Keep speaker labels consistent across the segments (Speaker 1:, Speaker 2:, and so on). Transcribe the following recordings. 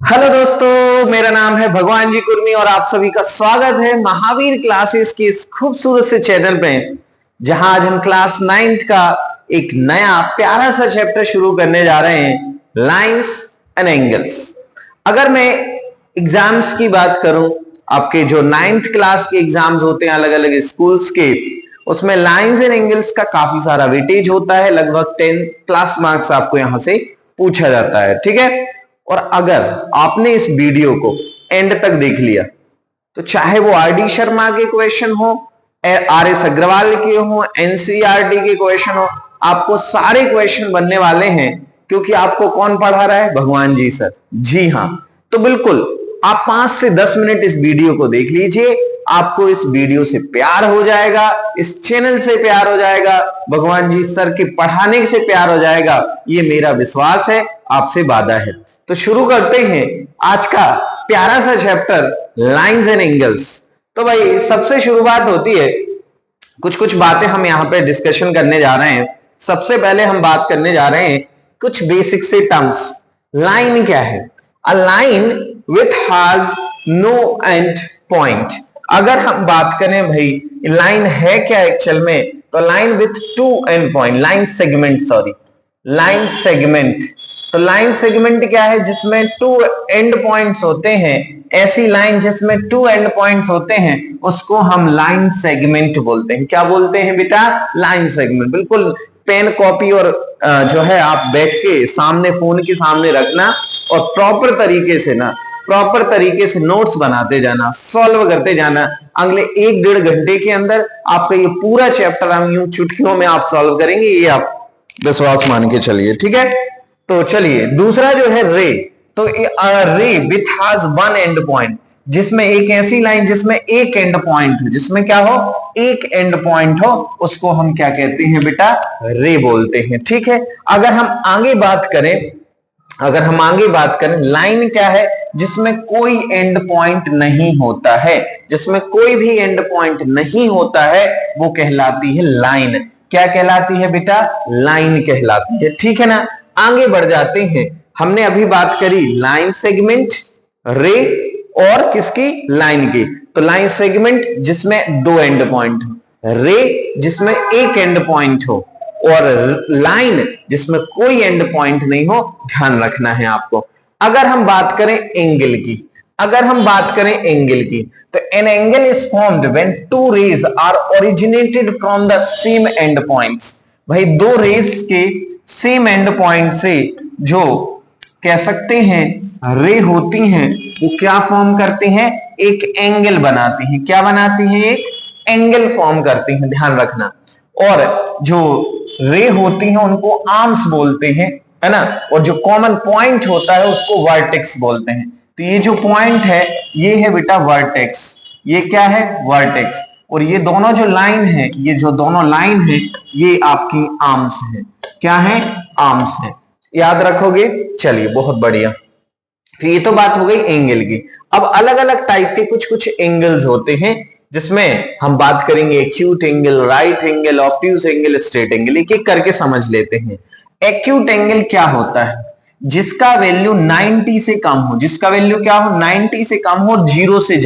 Speaker 1: Hello दोस्तों, मेरा नाम है भगवान जी कुर्मी और आप सभी का स्वागत है महावीर क्लासेस के इस खूबसूरत से चैनल पे, जहां आज हम क्लास 9th का एक नया प्यारा सा चैप्टर शुरू करने जा रहे हैं, लाइंस एंड एंगल्स। अगर मैं एग्जाम्स की बात करूं, आपके जो 9th क्लास के एग्जाम्स होते हैं अलग अलग स्कूल्स के, उसमें लाइंस एंड एंगल्स का काफी सारा वेटेज होता है। लगभग 10 क्लास मार्क्स आपको यहां से पूछा जाता है, ठीक है। और अगर आपने इस वीडियो को एंड तक देख लिया तो चाहे वो आर डी शर्मा के क्वेश्चन हो, आर एस अग्रवाल के हो, एनसीईआरटी के क्वेश्चन हो, आपको सारे क्वेश्चन बनने वाले हैं। क्योंकि आपको कौन पढ़ा रहा है? भगवान जी सर। जी हां, तो बिल्कुल आप 5 से 10 मिनट इस वीडियो को देख लीजिए, आपको इस वीडियो से प्यार हो जाएगा, इस चैनल से प्यार हो जाएगा, भगवान जी सर के पढ़ाने से प्यार हो जाएगा, ये मेरा विश्वास है, आपसे वादा है। तो शुरू करते हैं आज का प्यारा सा चैप्टर, लाइंस एंड एंगल्स। तो भाई सबसे शुरुआत होती है, कुछ कुछ बातें हम यहाँ पे डिस्कशन करने जा रहे हैं। सबसे पहले हम बात करने जा रहे हैं कुछ बेसिक से टर्म्स। लाइन क्या है? A line with has no end point. अगर हम बात करें भाई लाइन है क्या एक्चुअल में, तो line with to and point, line segment, sorry line segment. तो लाइन सेगमेंट क्या है? जिसमें टू एंड पॉइंट्स होते हैं। ऐसी लाइन जिसमें टू एंड पॉइंट्स होते हैं उसको हम लाइन सेगमेंट बोलते हैं। क्या बोलते हैं बेटा? Line segment. बिल्कुल पेन कॉपी और जो है आप बैठ के सामने फोन के सामने रखना और प्रॉपर तरीके से नोट्स बनाते जाना, सॉल्व करते जाना। अगले 1-1.5 घंटे के अंदर आपका ये पूरा चैप्टर हम यूं चुटकियों में आप सॉल्व करेंगे, ये आप विश्वास मान के चलिए, ठीक है। तो चलिए दूसरा जो है रे। तो रे with has one and point, जिसमें एक ऐसी लाइन जिसमें एक एंड पॉइंट हो, जिसमें क्या हो? एक एंड पॉइंट हो, उसको हम क्या कहते हैं बेटा? रे बोलते हैं, ठीक है। अगर हम आगे बात करें लाइन क्या है? जिसमें कोई एंड पॉइंट नहीं होता है, जिसमें कोई भी एंड पॉइंट नहीं होता है, वो कहलाती है लाइन। क्या कहलाती है बेटा? लाइन कहलाती है, ठीक है ना। आगे बढ़ जाते हैं। हमने अभी बात करी लाइन सेगमेंट, रे और किसकी? लाइन की। तो लाइन सेगमेंट जिसमें दो एंड पॉइंट हो, रे जिसमें एक एंड पॉइंट हो, और लाइन जिसमें कोई एंड पॉइंट नहीं हो। ध्यान रखना है आपको। अगर हम बात करें एंगल की, तो an angle is formed when two rays are originated from the same end points. भाई दो रेज के सेम एंड पॉइंट से जो कह सकते हैं रे होती हैं, वो क्या फॉर्म करती हैं? एक एंगल बनाती हैं। क्या बनाती हैं? एक एंगल फॉर्म करती हैं, ध्यान रखना। और जो रे होती हैं उनको आर्म्स बोलते हैं, है ना। और जो कॉमन पॉइंट होता है उसको वर्टेक्स बोलते हैं। तो ये जो पॉइंट है ये है बेटा वर्टेक्स। ये क्या है? वर्टेक्स। और ये दोनों जो लाइन है, ये आपकी आर्म्स है। क्या है? आर्म्स है। याद रखोगे? चलिए बहुत बढ़िया। तो ये तो बात हो गई एंगल की। अब अलग अलग टाइप के कुछ कुछ एंगल्स होते हैं, जिसमें हम बात करेंगे acute angle, right angle, obtuse angle, straight angle. एक एक करके समझ लेते हैं। एक्यूट एंगल क्या होता है? जिसका वैल्यू 90 से कम हो। जिसका वैल्यू क्या हो? 90 से कम हो, 0 से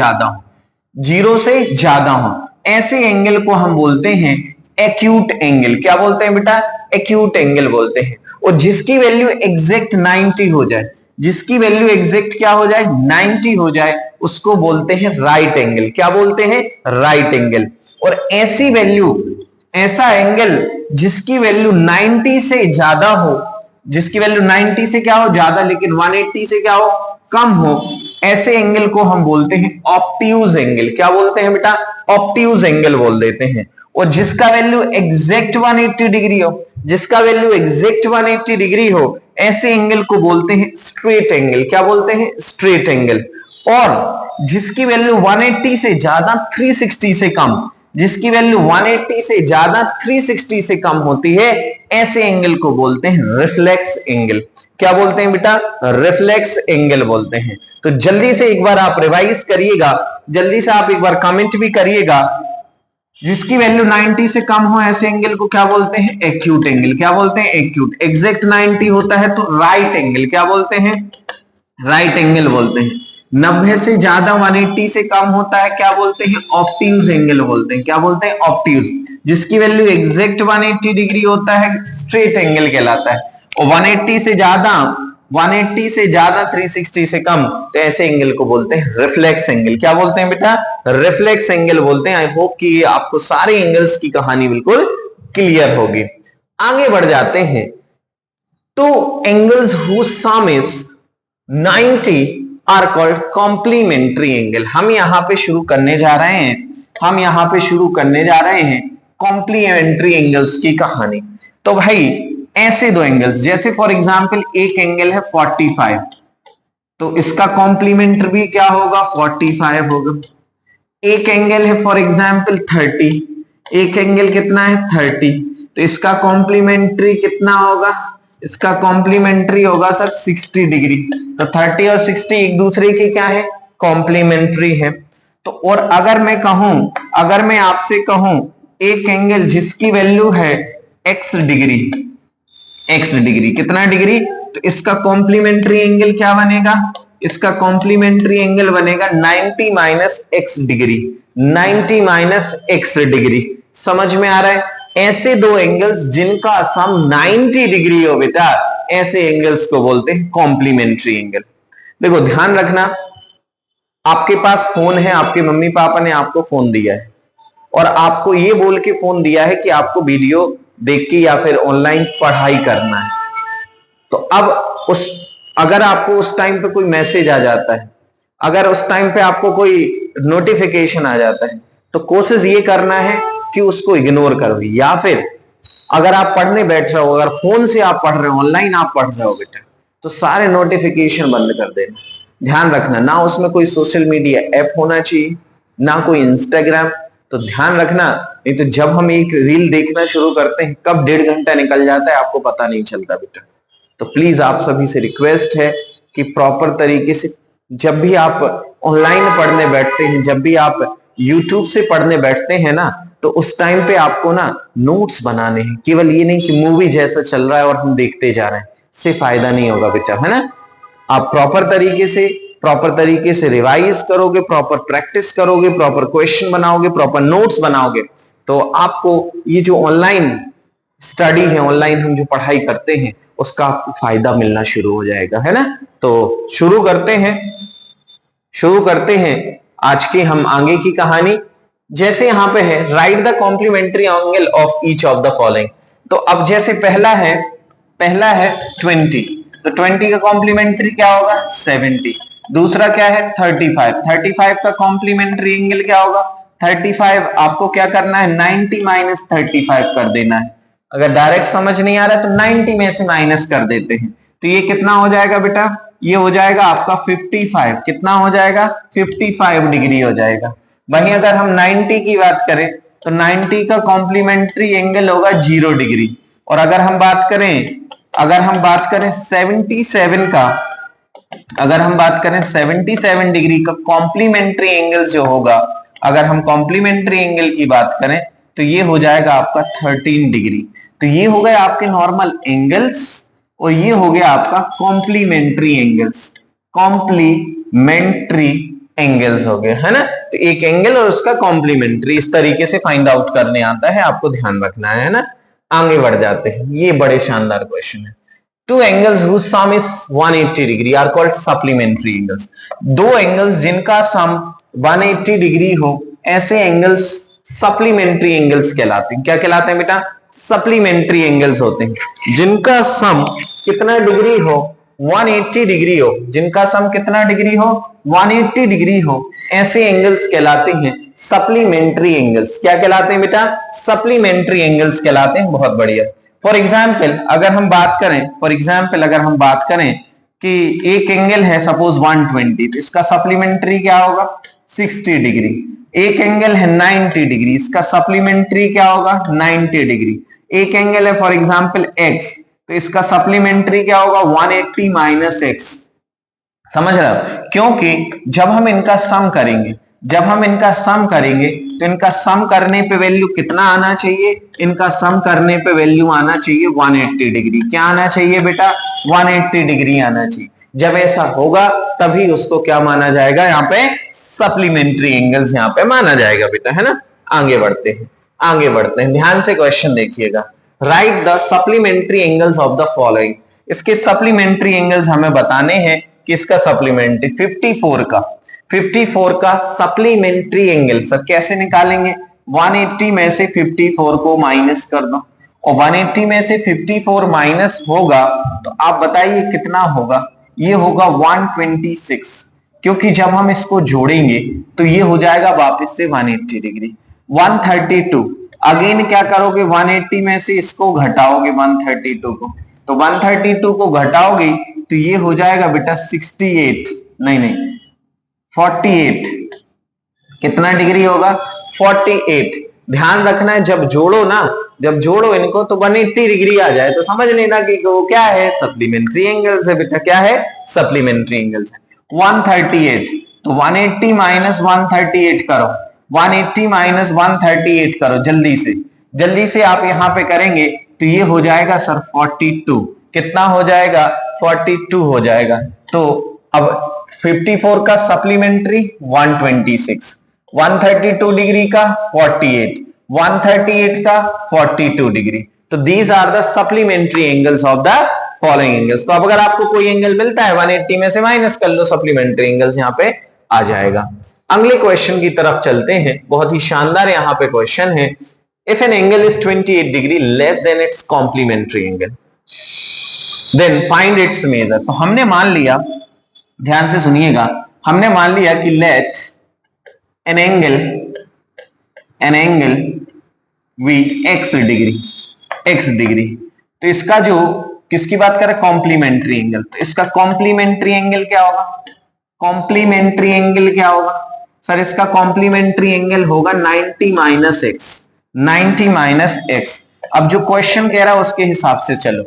Speaker 1: ज्यादा हो। ऐसे एंगल को हम बोलते हैं एक्यूट एंगल। क्या बोलते हैं बेटा? एक्यूट एंगल बोलते हैं। और जिसकी वैल्यू एग्जैक्ट 90 हो जाए, जिसकी वैल्यू एग्जैक्ट क्या हो जाए? 90 हो जाए, उसको बोलते हैं राइट एंगल। क्या बोलते हैं? Right angle. और ऐसी वैल्यू, ऐसा एंगल जिसकी वैल्यू 90 से ज्यादा हो, जिसकी वैल्यू 90 से क्या हो? ज्यादा, लेकिन 180 से क्या हो? कम हो, ऐसे एंगल को हम बोलते हैं ऑब्ट्यूज एंगल। क्या बोलते हैं बेटा? ऑब्ट्यूज एंगल बोल देते हैं। और जिसका वैल्यू एग्जैक्ट 180 डिग्री हो, जिसका वैल्यू एग्जैक्ट 180 डिग्री हो, ऐसे एंगल को बोलते हैं स्ट्रेट एंगल। क्या बोलते हैं? Straight angle. और जिसकी वैल्यू 180 से ज्यादा 360 से कम, जिसकी वैल्यू 180 से ज्यादा 360 से कम होती है, ऐसे एंगल को बोलते हैं रिफ्लेक्स एंगल। क्या बोलते हैं बेटा? रिफ्लेक्स एंगल बोलते हैं। तो जल्दी से एक बार आप रिवाइज करिएगा, जल्दी से आप एक बार कमेंट भी करिएगा। जिसकी वैल्यू 90 से कम हो, ऐसे एंगल को क्या बोलते हैं? Acute angle. क्या बोलते हैं? एक्यूट। एग्जैक्ट 90 होता है तो राइट एंगल। क्या बोलते हैं? राइट एंगल बोलते हैं। 90 से ज्यादा 180 से कम होता है क्या बोलते हैं? ऑब्ट्यूज एंगल बोलते हैं। क्या बोलते हैं? ऑब्ट्यूज। जिसकी वैल्यू एग्जैक्ट 180 डिग्री होता है स्ट्रेट एंगल कहलाता है। और 180 से ज्यादा 360 से कम तो ऐसे एंगल को बोलते हैं रिफ्लेक्स एंगल। क्या बोलते हैं बेटा? रिफ्लेक्स एंगल बोलते हैं। आई होप कि आपको सारे एंगल्स की कहानी बिल्कुल क्लियर होगी। आगे बढ़ जाते हैं। तो angles whose sum is 90 are called complementary angle। हम यहां पे शुरू करने जा रहे हैं कॉम्प्लीमेंट्री एंगल्स की कहानी। तो भाई ऐसे दो एंगल्स, जैसे फॉर एग्जांपल एक एंगल है 45, तो इसका कॉम्प्लीमेंट्री भी क्या होगा? 45 होगा। एक एंगल है फॉर एग्जांपल 30, एक एंगल कितना है? 30, तो इसका कॉम्प्लीमेंट्री कितना होगा? इसका कॉम्प्लीमेंट्री होगा सर 60 डिग्री। तो 30 और 60 एक दूसरे के क्या है? कॉम्प्लीमेंट्री है। तो और अगर मैं आपसे कहूं एक एंगल जिसकी वैल्यू है x डिग्री, कितना डिग्री? तो इसका कॉम्प्लीमेंट्री एंगल क्या बनेगा? इसका कॉम्प्लीमेंट्री एंगल बनेगा 90 minus x degree, 90 minus x degree. समझ में आ रहा है? ऐसे दो एंगल्स जिनका सम 90 डिग्री हो बेटा, ऐसे एंगल्स को बोलते हैं कॉम्प्लीमेंट्री एंगल। देखो ध्यान रखना, आपके पास फोन है, आपके मम्मी पापा ने आपको फोन दिया है और आपको ये बोल के फोन दिया है कि आपको वीडियो देख के या फिर ऑनलाइन पढ़ाई करना है। तो अब अगर आपको उस टाइम पे कोई मैसेज आ जाता है, अगर उस टाइम पे आपको कोई नोटिफिकेशन आ जाता है, तो कोशिश ये करना है कि उसको इग्नोर करो। या फिर अगर आप पढ़ने बैठ रहे हो, अगर फोन से आप पढ़ रहे हो, ऑनलाइन आप पढ़ रहे हो बेटा, तो सारे नोटिफिकेशन बंद कर देना। ध्यान रखना, ना उसमें कोई सोशल मीडिया ऐप होना चाहिए, ना कोई इंस्टाग्राम। तो ध्यान रखना, नहीं तो जब हम एक रील देखना शुरू करते हैं कब 1.5 घंटा निकल जाता है आपको पता नहीं चलता बेटा। तो प्लीज आप सभी से रिक्वेस्ट है कि प्रॉपर तरीके से जब भी आप ऑनलाइन पढ़ने बैठते हैं, जब भी आप यूट्यूब से पढ़ने बैठते हैं ना, तो उस टाइम पे आपको ना नोट्स बनाने हैं। केवल ये नहीं कि मूवी जैसा चल रहा है और हम देखते जा रहे हैं, इससे फायदा नहीं होगा बेटा, है ना। आप प्रॉपर तरीके से रिवाइज करोगे, प्रॉपर प्रैक्टिस करोगे, प्रॉपर क्वेश्चन बनाओगे, प्रॉपर नोट्स बनाओगे, तो आपको ये जो ऑनलाइन स्टडी है, ऑनलाइन हम जो पढ़ाई करते हैं, उसका आपको फायदा मिलना शुरू हो जाएगा, है ना। तो शुरू करते हैं आज की हम आगे की कहानी। जैसे यहां पे है right the complementary angle of each of the following. तो अब जैसे पहला है 20, तो 20 का कॉम्प्लीमेंट्री क्या होगा? 70। दूसरा क्या है? 35 का कॉम्प्लीमेंट्री एंगल क्या होगा? 35। आपको क्या करना है? 90 माइनस 35 कर देना है। अगर डायरेक्ट समझ नहीं आ रहा है तो 90 में से माइनस कर देते हैं, तो ये कितना हो जाएगा बेटा? ये हो जाएगा आपका 55। कितना हो जाएगा? 55 डिग्री हो जाएगा। वहीं अगर हम 90 की बात करें तो 90 का कॉम्प्लीमेंट्री एंगल होगा 0 डिग्री। और अगर हम बात करें 77 का, अगर हम बात करें 77 डिग्री का कॉम्प्लीमेंट्री एंगल जो होगा, अगर हम कॉम्प्लीमेंट्री एंगल की बात करें तो ये हो जाएगा आपका 13 डिग्री। तो ये हो गए आपके नॉर्मल एंगल्स और ये हो गया आपका कॉम्प्लीमेंट्री एंगल्स हो गए, है ना। तो एक एंगल और उसका कॉम्प्लीमेंट्री इस तरीके से फाइंड आउट करने आता है, आपको ध्यान रखना है ना। आगे बढ़ जाते हैं, ये बड़े शानदार क्वेश्चन है। Two angles whose sum is 180 degree are called supplementary angles। दो एंगल्स जिनका सम 180 डिग्री हो, ऐसे एंगल्स सप्लीमेंट्री एंगल्स कहलाते हैं। क्या कहलाते हैं बेटा? सप्लीमेंट्री एंगल्स होते हैं। जिनका सम कितना डिग्री हो? 180 डिग्री हो। जिनका सम कितना डिग्री हो? 180 डिग्री हो, ऐसे एंगल्स कहलाते हैं सप्लीमेंट्री एंगल्स। क्या कहलाते हैं बेटा? सप्लीमेंट्री एंगल्स कहलाते हैं। बहुत बढ़िया। फॉर एग्जाम्पल अगर हम बात करें कि एक एंगल है सपोज 120, तो इसका सप्लीमेंट्री क्या होगा? 60 डिग्री। एक एंगल है 90 डिग्री, इसका सप्लीमेंट्री क्या होगा? 90 डिग्री। एक एंगल है फॉर एग्जाम्पल x, तो इसका सप्लीमेंट्री क्या होगा? 180 माइनस x। समझ रहे हो? क्योंकि जब हम इनका सम करेंगे तो इनका सम करने पे वैल्यू कितना आना चाहिए? इनका सम करने पे वैल्यू आना चाहिए 180 डिग्री। क्या आना चाहिए बेटा? 180 डिग्री आना चाहिए। जब ऐसा होगा तभी उसको क्या माना जाएगा, यहाँ पे सप्लीमेंट्री एंगल्स यहाँ पे माना जाएगा बेटा, है ना। आगे बढ़ते हैं, आगे बढ़ते हैं, ध्यान से क्वेश्चन देखिएगा। Right the supplementary angles of the following. इसके सप्लीमेंट्री एंगल्स हमें बताने हैं कि इसका सप्लीमेंट्री 54 का सप्लीमेंट्री एंगल सर कैसे निकालेंगे। 180 में से 54 को माइनस कर दो, और 180 में से 54 माइनस होगा तो आप बताइए कितना होगा। ये होगा 126, क्योंकि जब हम इसको जोड़ेंगे तो ये हो जाएगा वापस से 180 डिग्री। 132 अगेन क्या करोगे, 180 में से इसको घटाओगे 132 को, तो 132 को घटाओगे तो ये हो जाएगा बेटा 68, नहीं 48, कितना डिग्री होगा 48। ध्यान रखना है जब जोड़ो ना, जब जोड़ो इनको तो 180 डिग्री आ जाए तो समझ लेना कि वो क्या है, सप्लीमेंट्री एंगल्स है बेटा, क्या है, सप्लीमेंट्री एंगल्स है। 138 तो 180 माइनस 138 करो, 180 माइनस 138 करो, जल्दी से आप यहां पे करेंगे तो ये हो जाएगा सर 42। कितना हो जाएगा, 42 हो जाएगा। तो अब 54 का सप्लीमेंट्री 126, 132 डिग्री का 48, 138 का 42 डिग्री। तो these are the supplementary angles of the following angles. तो अब अगर आपको कोई एंगल मिलता है 180 में से माइनस कर लो, सप्लीमेंट्री एंगल्स यहाँ पे आ जाएगा। अगले क्वेश्चन की तरफ चलते हैं, बहुत ही शानदार यहाँ पे क्वेश्चन है। If an angle is 28 degree less than its complementary angle then find its measure. तो हमने मान लिया, ध्यान से सुनिएगा, हमने मान लिया कि let an angle we x degree, तो इसका जो किसकी बात करें, कॉम्प्लीमेंट्री एंगल, तो इसका कॉम्प्लीमेंट्री एंगल क्या होगा, कॉम्प्लीमेंट्री एंगल क्या होगा सर, इसका कॉम्प्लीमेंट्री एंगल होगा 90 माइनस एक्स। अब जो क्वेश्चन कह रहा है उसके हिसाब से चलो,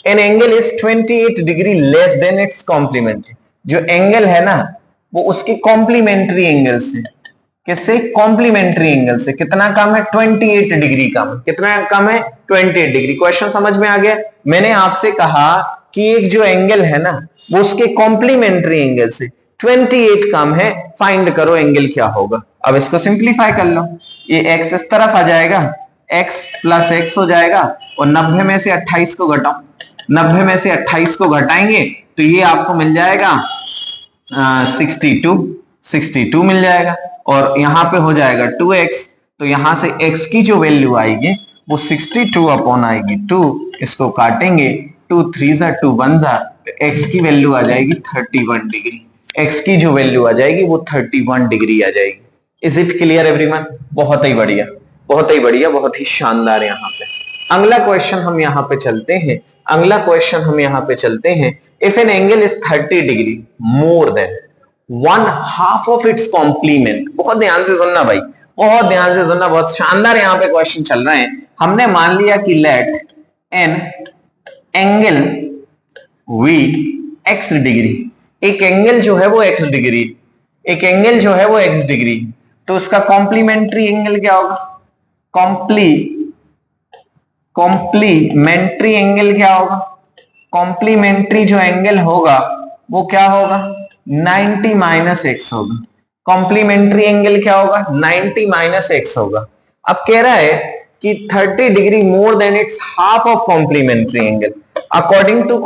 Speaker 1: an angle is 28 degree less than its complementary. जो एंगल है ना वो उसके कॉम्प्लीमेंट्री एंगल से, किससे, कॉम्प्लीमेंट्री एंगल से कितना कम है, 28 डिग्री कम। कितना कम है, 28 डिग्री। क्वेश्चन समझ में आ गया। मैंने आपसे कहा कि एक जो एंगल है ना वो उसके कॉम्प्लीमेंट्री एंगल से 28 कम है, फाइंड करो एंगल क्या होगा। अब इसको सिंप्लीफाई कर लो, ये x इस तरफ आ जाएगा, x प्लस एक्स हो जाएगा, और 90 में से 28 को घटाओ, 90 में से 28 को घटाएंगे तो ये आपको मिल जाएगा 62 मिल जाएगा, और यहां पे हो जाएगा 2x, तो यहां से x की जो वैल्यू आएगी वो 62 अपॉन आएगी 2, इसको काटेंगे 2 3 जा 2 1 जा, तो x की वैल्यू आ जाएगी 31 डिग्री। x की जो वैल्यू आ जाएगी वो 31 डिग्री आ जाएगी। Is it clear everyone? बहुत ही बढ़िया, बहुत ही बढ़िया, बहुत ही शानदार। यहाँ पे अगला क्वेश्चन हम यहाँ पे चलते हैं, अगला क्वेश्चन हम यहाँ पे चलते हैं। If an angle is 30 degree more than 1/2 of its complement. बहुत ध्यान से सुनना भाई, बहुत ध्यान से सुनना, बहुत शानदार यहाँ पे क्वेश्चन चल रहे हैं। हमने मान लिया कि let an angle we x degree, एक एंगल जो है वो x डिग्री, एक एंगल जो है वो x डिग्री, तो उसका कॉम्प्लीमेंट्री एंगल क्या होगा, कॉम्प्लीमेंट्री एंगल क्या होगा, कॉम्प्लीमेंट्री जो एंगल होगा वो क्या होगा, 90 माइनस एक्स होगा। कॉम्प्लीमेंट्री एंगल क्या होगा, 90 माइनस एक्स होगा। अब कह रहा है कि 30 degree more than its half of complementary angle. According to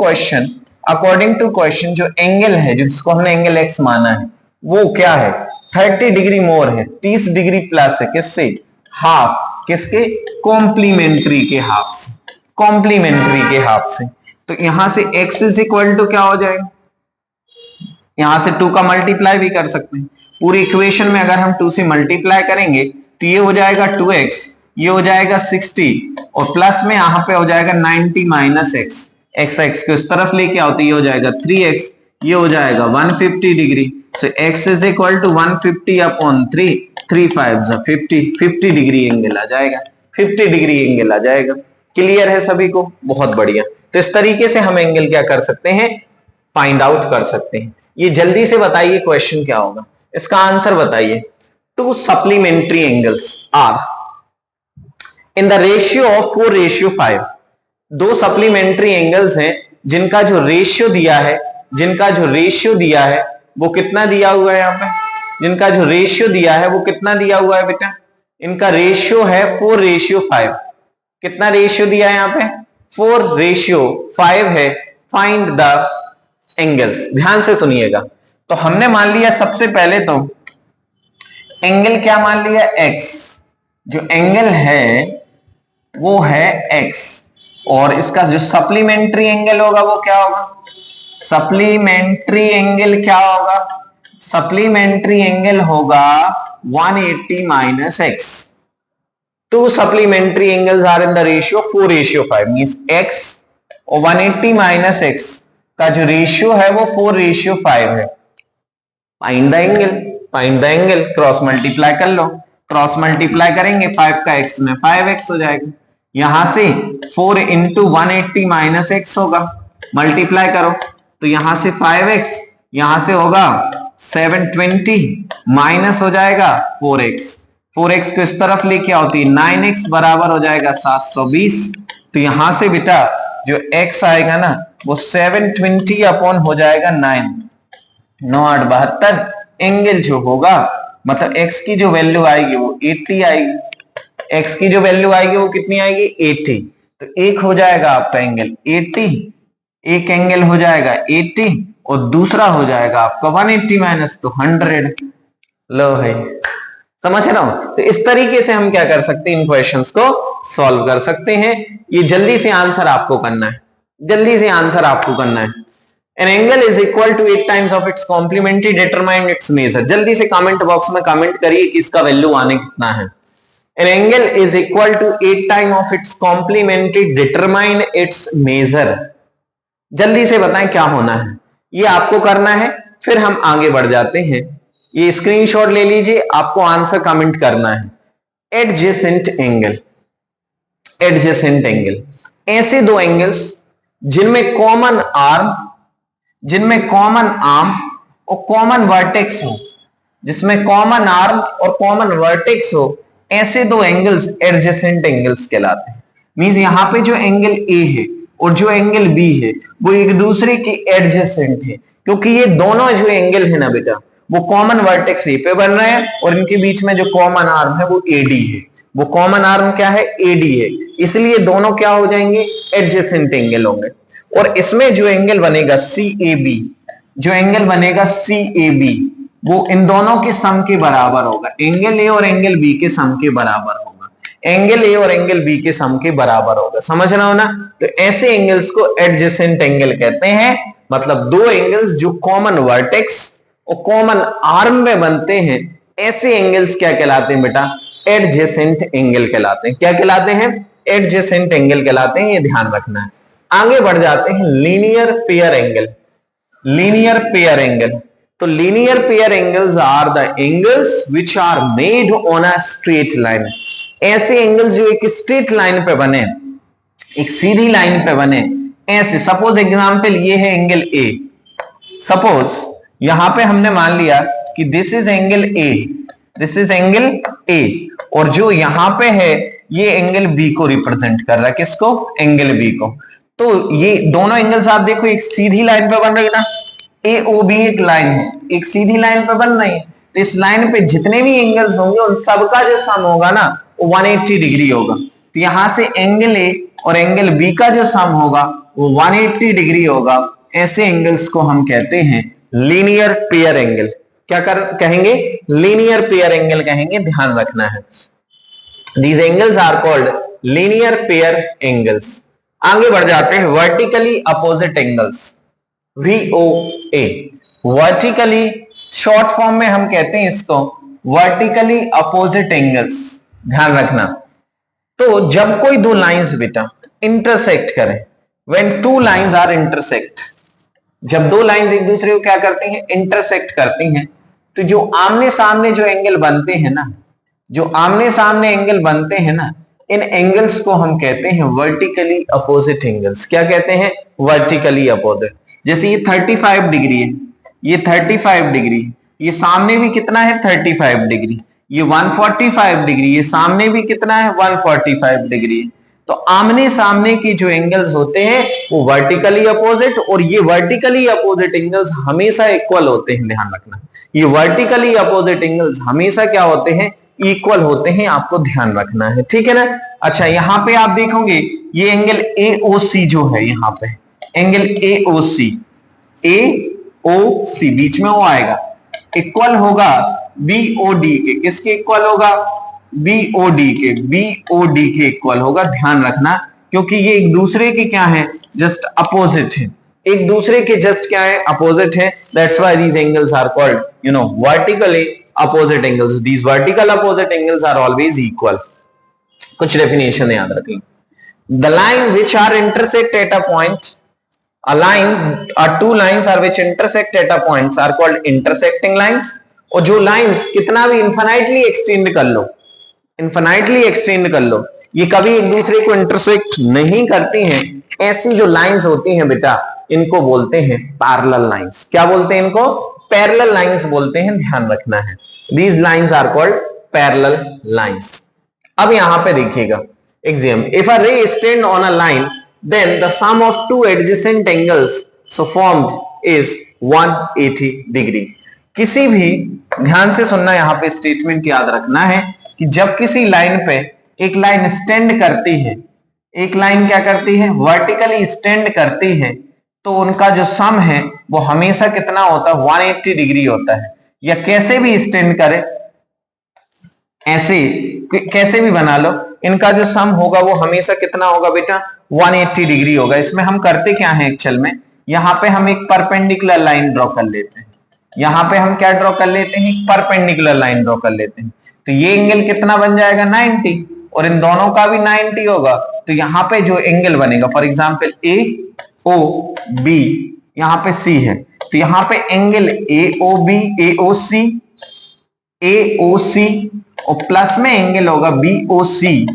Speaker 1: question जो एंगल है जिसको हमने एंगल एक्स माना है वो क्या है, 30 डिग्री मोर है, 30 डिग्री प्लस है, किससे, हाफ, किसके, कॉम्प्लीमेंट्री के हाफ से, कॉम्प्लीमेंट्री के हाफ से। तो यहां से x इज इक्वल टू क्या हो जाएगा, यहां से 2 का मल्टीप्लाई भी कर सकते हैं। पूरी इक्वेशन में अगर हम 2 से मल्टीप्लाई करेंगे तो ये हो जाएगा 2x, ये हो जाएगा 60, और प्लस में यहां पे हो जाएगा 90 माइनस एक्स, x को इस तरफ लेके आओ तो ये हो जाएगा 3x, ये हो जाएगा 150 degree. So x is equal to 150 upon 3, 3 5 50 degree angle आ जाएगा, 50 डिग्री एंगल आ जाएगा। क्लियर है सभी को? बहुत बढ़िया। तो इस तरीके से हम एंगल क्या कर सकते हैं, फाइंड आउट कर सकते हैं। ये जल्दी से बताइए क्वेश्चन क्या होगा, इसका आंसर बताइए। 2 supplementary angles are in the ratio of 4:5। 2 supplementary angles हैं जिनका जो रेशियो दिया है जिनका जो रेशियो दिया है वो कितना दिया हुआ है, यहाँ पे जिनका जो रेशियो दिया है वो कितना दिया हुआ है बेटा, इनका रेशियो है 4:5। कितना रेशियो दिया है यहाँ पे, 4:5 है। फाइंड द एंगल्स, ध्यान से सुनिएगा। तो हमने मान लिया सबसे पहले तो एंगल क्या मान लिया, एक्स। जो एंगल है वो है एक्स, और इसका जो सप्लीमेंट्री एंगल होगा वो क्या होगा, सप्लीमेंट्री एंगल क्या होगा, सप्लीमेंट्री एंगल होगा 180 minus x. Two supplementary angles are in the ratio 4:5, means x और 180 माइनस एक्स का जो रेशियो है वो 4:5 है। Find the angle, find the angle, cross multiply कर लो। क्रॉस मल्टीप्लाई करेंगे 5 का x में 5x हो जाएगा। यहां से 4 इंटू 180 माइनस एक्स होगा, मल्टीप्लाई करो तो यहां से 5x, यहां से होगा 720 माइनस हो जाएगा 4x। 4x को इस तरफ लेके आओ तो 9x बराबर हो जाएगा 720। तो यहां से बेटा जो x आएगा ना वो 720 अपॉन हो जाएगा 9, 9 8 72। एंगल जो होगा मतलब x की जो वैल्यू आएगी वो 80 आएगी। x की जो वैल्यू आएगी वो कितनी आएगी, 80। तो एक हो जाएगा आपका एंगल 80, एक एंगल हो जाएगा 80 और दूसरा हो जाएगा आपका 180 माइनस तो 100। लो है, समझ रहे हो। तो इस तरीके से हम क्या कर सकते हैं, इन क्वेश्चंस को सॉल्व कर सकते हैं। ये जल्दी से आंसर आपको करना है, जल्दी से आंसर आपको करना है। An angle is equal to 8 times of its complementary, determine its measure। जल्दी से कमेंट बॉक्स में कमेंट करिए कि इसका वैल्यू आने कितना है। An angle is equal to 8 times of its complementary, determine its measure। जल्दी से बताएं क्या होना है, ये आपको करना है। फिर हम आगे बढ़ जाते हैं। ये स्क्रीनशॉट ले लीजिए, आपको आंसर कमेंट करना है। एडजेसेंट एंगल, एडजेसेंट एंगल ऐसे दो एंगल्स जिनमें कॉमन आर्म, जिनमें कॉमन आर्म और कॉमन वर्टेक्स हो, जिसमें कॉमन आर्म और कॉमन वर्टेक्स हो, ऐसे दो एंगल्स एडजेसेंट एंगल्स कहलाते हैं। मींस यहां पे जो एंगल ए है और जो एंगल बी है वो एक दूसरे के एडजेसेंट है, क्योंकि ये दोनों जो एंगल है ना बेटा वो कॉमन वर्टेक्स ए पे बन रहे हैं और इनके बीच में जो कॉमन आर्म है वो एडी है। वो कॉमन आर्म क्या है, एडी है, इसलिए दोनों क्या हो जाएंगे, एडजेसेंट एंगल होंगे। और इसमें जो एंगल बनेगा CAB, जो एंगल बनेगा CAB वो इन दोनों के सम के बराबर होगा। एंगल ए और एंगल बी के सम के बराबर होगा, एंगल ए और एंगल बी के सम के बराबर होगा। समझ रहे हो ना। तो ऐसे एंगल्स को एडजेसेंट एंगल कहते हैं। मतलब दो एंगल्स जो कॉमन वर्टेक्स और कॉमन आर्म में बनते हैं, ऐसे एंगल्स क्या कहलाते हैं बेटा, एडजेसेंट एंगल कहलाते हैं। क्या कहलाते हैं, एडजेसेंट एंगल कहलाते हैं, ये ध्यान रखना है। आगे बढ़ जाते हैं linear pair angle. Linear pair angle, तो linear pair angles are the angles which are made on a straight line. ऐसे एंगल्स जो एक स्ट्रेट लाइन पे बने, एक सीधी लाइन पे बने, ऐसे। सपोज एग्जांपल ये है एंगल ए। सपोज यहां पे हमने मान लिया कि this is angle A, this is angle A, और जो यहां पे है ये एंगल बी को रिप्रेजेंट कर रहा है। किसको, एंगल बी को। तो ये दोनों एंगल्स आप देखो एक सीधी लाइन पे बन रही है ना, AOB एक लाइन है, एक सीधी लाइन पे बन रही है। तो इस लाइन पे जितने भी एंगल्स होंगे उन सबका जो सम होगा ना वो 180 डिग्री होगा। तो यहां से एंगल ए और एंगल बी का जो सम होगा वो 180 डिग्री होगा। ऐसे एंगल्स को हम कहते हैं लीनियर पेयर एंगल। क्या कहेंगे, लीनियर पेयर एंगल कहेंगे, ध्यान रखना है। These angles are called linear pair angles। आगे बढ़ जाते हैं vertically opposite angles, VOA। Vertically short form में हम कहते हैं इसको वर्टिकली अपोजिट एंगल्स। ध्यान रखना। तो जब कोई दो लाइंस बेटा इंटरसेक्ट करें, when two lines are intersect, जब दो लाइंस एक दूसरे को क्या करती हैं, इंटरसेक्ट करती हैं, तो जो आमने सामने जो एंगल बनते हैं ना, जो आमने सामने एंगल बनते हैं ना, इन एंगल्स को हम कहते हैं वर्टिकली अपोजिट एंगल्स। क्या कहते हैं, वर्टिकली अपोजिट। जैसे ये 35 डिग्री है, ये 35 डिग्री, ये सामने भी कितना है 35 डिग्री, ये 145 डिग्री, ये सामने भी कितना है 145 डिग्री। तो आमने सामने की जो एंगल्स होते हैं वो वर्टिकली अपोजिट, और ये वर्टिकली अपोजिट एंगल्स हमेशा इक्वल होते हैं, ध्यान रखना। ये वर्टिकली अपोजिट एंगल्स हमेशा क्या होते हैं, इक्वल होते हैं, आपको ध्यान रखना है, ठीक है ना। अच्छा, यहां पे आप देखोगे ये एंगल AOC जो है, यहां पे एंगल AOC, AOC बीच में वो आएगा, इक्वल होगा BOD के। किसके इक्वल होगा, BOD के, BOD के इक्वल होगा, ध्यान रखना, क्योंकि ये एक दूसरे के क्या है, जस्ट अपोजिट है, एक दूसरे के जस्ट क्या है, अपोजिट है। That's why these angles are called vertically opposite angles. These vertical opposite angles are always equal. कुछ डेफिनेशन याद रखिए। The line which are intersect at a point, a line or two lines are which intersect at a point are called intersecting lines। और जो lines कितना भी infinitely extend कर लो, infinitely extend कर लो, ये कभी एक दूसरे को इंटरसेक्ट नहीं करती हैं, ऐसी जो लाइंस होती हैं बेटा, इनको बोलते हैं पैरेलल लाइंस। क्या बोलते हैं इनको, पैरेलल लाइंस बोलते हैं, ध्यान रखना है। These lines are called parallel lines. अब यहां पे देखिएगा exam, if a ray stand on a line then the sum of two adjacent angles so formed is 180 degree। किसी भी, ध्यान से सुनना, यहां पे स्टेटमेंट याद रखना है कि जब किसी लाइन पे एक लाइन स्टैंड करती है, एक लाइन क्या करती है, वर्टिकली स्टैंड करती है, तो उनका जो सम है वो हमेशा कितना होता है, 180 डिग्री होता है। या कैसे भी स्टैंड करे, ऐसे कैसे भी बना लो, इनका जो सम होगा वो हमेशा कितना होगा बेटा, 180 डिग्री होगा। इसमें हम करते क्या है एक्चुअल में, यहां पे हम एक परपेंडिकुलर लाइन ड्रॉ कर लेते हैं, यहां पे हम क्या ड्रॉ कर लेते हैं, एक परपेंडिकुलर लाइन ड्रॉ कर लेते हैं। तो ये एंगल कितना बन जाएगा, 90, और इन दोनों का भी 90 होगा। तो यहां पे जो एंगल बनेगा, फॉर एग्जाम्पल AOB, यहां पे C है, तो यहां पे एंगल AOB, AOC और प्लस में एंगल होगा BOC,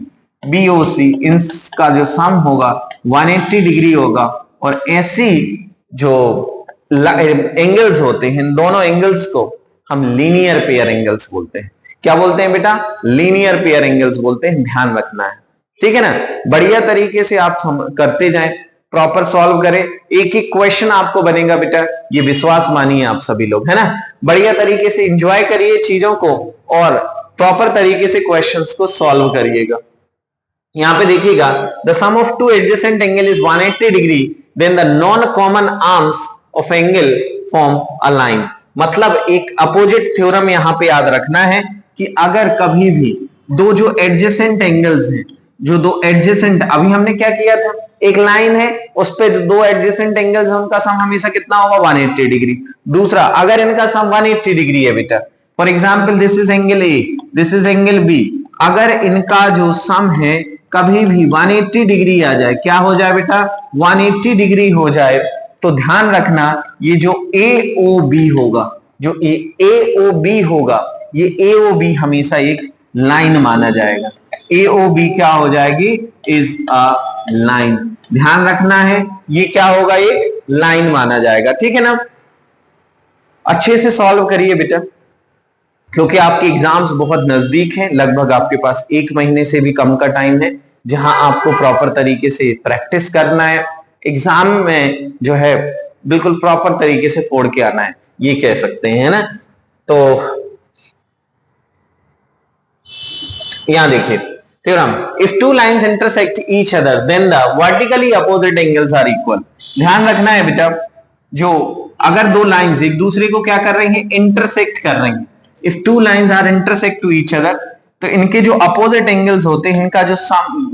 Speaker 1: इनका जो सम होगा 180 डिग्री होगा। और ऐसी जो एंगल्स होते हैं, इन दोनों एंगल्स को हम लीनियर पेयर एंगल्स बोलते हैं। क्या बोलते हैं बेटा, लीनियर पेयर एंगल्स बोलते हैं, ध्यान रखना है, ठीक है ना। बढ़िया तरीके से आप करते जाएं, प्रॉपर सॉल्व करें, एक एक क्वेश्चन आपको बनेगा बेटा, ये विश्वास मानिए आप सभी लोग, है ना। बढ़िया तरीके से एंजॉय करिए चीजों को और प्रॉपर तरीके से क्वेश्चंस को सॉल्व करिएगा। यहां पे देखिएगा, the sum of two adjacent angle is 180 degree, then the non common arms of angle form a line. मतलब एक अपोजिट थ्योरम यहां पे याद रखना है कि अगर कभी भी दो जो एडजेसेंट एंगल्स हैं, जो दो एडजेसेंट, अभी हमने क्या किया था, एक लाइन है उस पे दो एडजेसेंट एंगल्स हैं, उनका सम हमेशा कितना होगा, 180 डिग्री। दूसरा, अगर इनका सम 180 डिग्री है बेटा, for example this is angle A, this is angle B, अगर इनका जो सम है कभी भी 180 डिग्री आ जाए, क्या हो जाए बेटा, 180 डिग्री हो जाए, तो ध्यान रखना ये जो AOB होगा, जो AOB होगा, ये AOB हमेशा एक लाइन माना जाएगा। AOB क्या हो जाएगी, इज अ लाइन। ध्यान रखना है, ये क्या होगा, एक लाइन माना जाएगा, ठीक है ना। अच्छे से सॉल्व करिए बेटा, क्योंकि आपके एग्जाम्स बहुत नजदीक हैं, लगभग आपके पास 1 महीने से भी कम का टाइम है, जहां आपको प्रॉपर तरीके से प्रैक्टिस करना है, एग्जाम में जो है बिल्कुल प्रॉपर तरीके से फोड़ के आना है, ये कह सकते हैं ना। तो यहां देखिए theorem, if two lines intersect each other then the vertically opposite angles are equal. ध्यान रखना है बेटा, जो अगर दो लाइंस एक दूसरे को क्या कर रही हैं, इंटरसेक्ट कर रही हैं, if two lines are intersect to each other, तो इनके जो अपोजिट एंगल्स होते हैं, इनका जो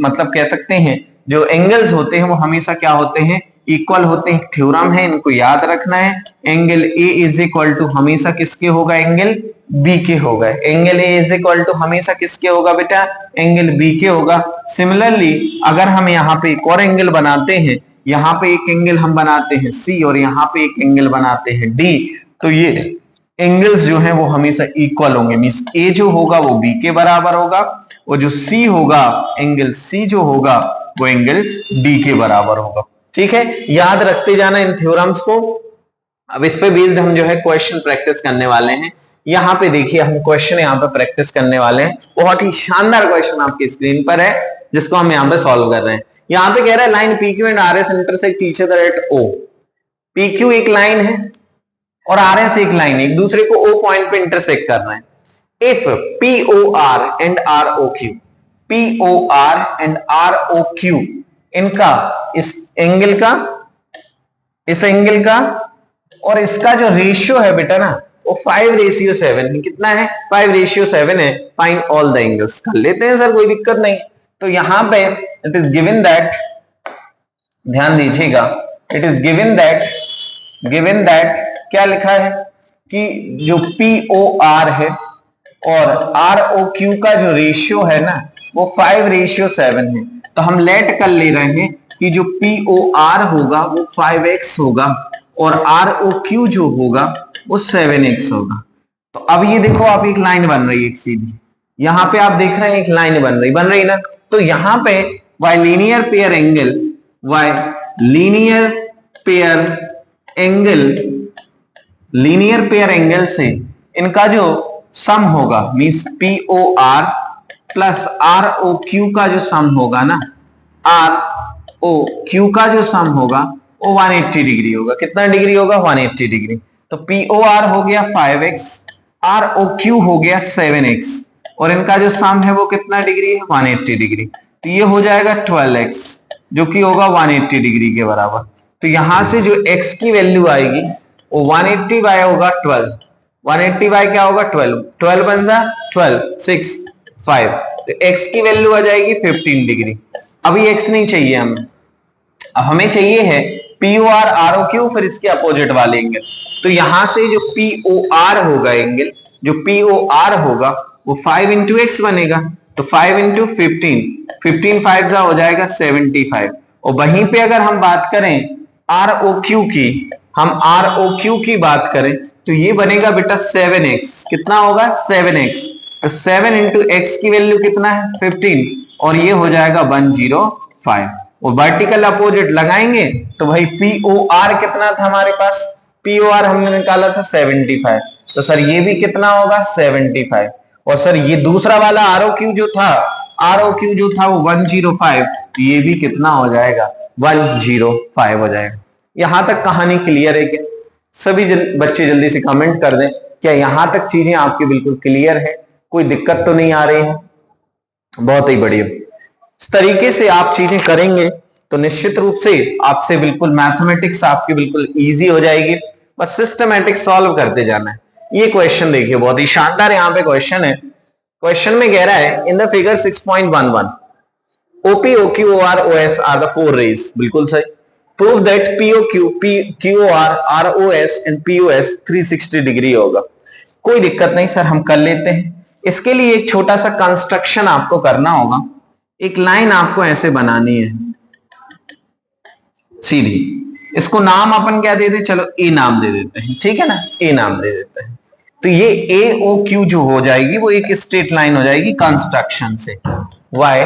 Speaker 1: मतलब कह सकते हैं जो एंगल्स होते हैं वो हमेशा क्या होते हैं, इक्वल होते हैं। थ्योरम है, इनको याद रखना है। Angle A is equal to हमेशा किसके होगा, एंगल B के होगा। Angle A is equal to हमेशा किसके होगा बेटा, एंगल B के होगा। सिमिलरली अगर हम यहाँ पे एक और एंगल बनाते हैं, यहाँ पे एक एंगल हम बनाते हैं C और यहाँ पे एक एंगल बनाते हैं D, तो ये एंगल्स जो हैं वो हमेशा इक्वल होंगे। मींस A जो होगा वो B के बराबर होगा और जो C होगा, एंगल C जो होगा वो एंगल D के बराबर होगा। ठीक है, याद रखते जाना इन थ्योरम्स को। अब इस पे बेस्ड हम जो है क्वेश्चन प्रैक्टिस करने वाले हैं। यहाँ पे देखिए हम क्वेश्चन यहाँ पे प्रैक्टिस करने वाले हैं, बहुत ही शानदार क्वेश्चन आपकी स्क्रीन पर है। जिसको हम यहाँ पे सॉल्व कर रहे हैं। यहाँ पे कह रहा है line PQ and RS intersect each other at O। PQ एक लाइन है और RS एक लाइन है, एक दूसरे को O पॉइंट पे इंटरसेक्ट कर रहे हैं। If POR and ROQ, POR and ROQ इनका इस एंगल का, इस एंगल का और इसका जो रेशियो है बेटा ना वो 5:7 है। कितना है? 5:7 है। Find all the angles. कर लेते हैं सर, कोई दिक्कत नहीं। तो यहां पे इट इज गिवन दैट, ध्यान दीजिएगा, इट इज गिवन दैट क्या लिखा है कि जो POR है और ROQ का जो रेशियो है ना वो 5:7 है। तो हम लेट कर ले रहे हैं कि जो POR होगा वो 5x होगा और ROQ जो होगा वो 7x होगा। तो अब ये देखो, आप एक लाइन बन रही है एक सीधी, यहां पे आप देख रहे हैं एक लाइन बन रही ना। तो यहां पे y लीनियर पेयर एंगल से इनका जो सम होगा मींस POR प्लस ROQ का जो सम होगा ना, ROQ का जो सम होगा वो 180 डिग्री होगा। कितना डिग्री होगा? 180 डिग्री। तो POR हो गया 5x, ROQ हो गया 7x और इनका जो सम है वो कितना डिग्री है? 180 डिग्री। तो ये हो जाएगा 12x जो कि होगा 180 डिग्री के बराबर। तो यहां से जो x की वैल्यू आएगी वो 180 बाय होगा 12। 180 बाय क्या होगा? 12 बन जा 12 6 5। तो x की वैल्यू आ जाएगी 15 डिग्री। अभी x नहीं चाहिए हमें, अब हमें चाहिए है POR ROQ फिर इसके अपोजिट वाले एंगल। तो यहां से जो POR होगा एंगल, जो POR होगा वो 5 इंटू एक्स बनेगा। तो 5 इंटू 15 5 जा हो जाएगा 75। और वहीं पे अगर हम बात करें ROQ की, हम ROQ की बात करें तो ये बनेगा बेटा 7x। कितना होगा? 7x। तो 7 इंटू एक्स की वैल्यू कितना है? 15 और ये हो जाएगा 105। और वर्टिकल अपोजिट लगाएंगे तो भाई POR कितना था हमारे पास? POR हमने निकाला था 75। तो सर ये भी कितना होगा? 75। और सर ये दूसरा वाला ROQ जो था वो 105। तो ये भी कितना हो जाएगा? 105 हो जाएगा। यहां तक कहानी क्लियर है क्या? सभी बच्चे जल्दी से कमेंट कर दें, क्या यहां तक चीजें आपकी बिल्कुल क्लियर है? कोई दिक्कत तो नहीं आ रही है? बहुत ही बढ़िया। इस तरीके से आप चीजें करेंगे तो निश्चित रूप से आपसे बिल्कुल मैथमेटिक्स आपकी बिल्कुल इजी हो जाएगी। बस सिस्टमैटिक सॉल्व करते जाना है। ये क्वेश्चन देखिए, बहुत ही शानदार यहाँ पे क्वेश्चन है। क्वेश्चन में कह रहा है in the figure 6.11 OP, OQ, OR, OS are the 4 rays. बिल्कुल सही। Prove that POQ, QOR, ROS and POS 360 degree होगा। कोई दिक्कत नहीं सर, हम कर लेते हैं। इसके लिए एक छोटा सा कंस्ट्रक्शन आपको करना होगा। एक लाइन आपको ऐसे बनानी है सीधी। इसको नाम अपन क्या दे दे? चलो A नाम दे देते हैं, ठीक है ना? A नाम दे देते हैं। तो ये AOQ जो हो जाएगी वो एक स्ट्रेट लाइन हो जाएगी कंस्ट्रक्शन से। वाई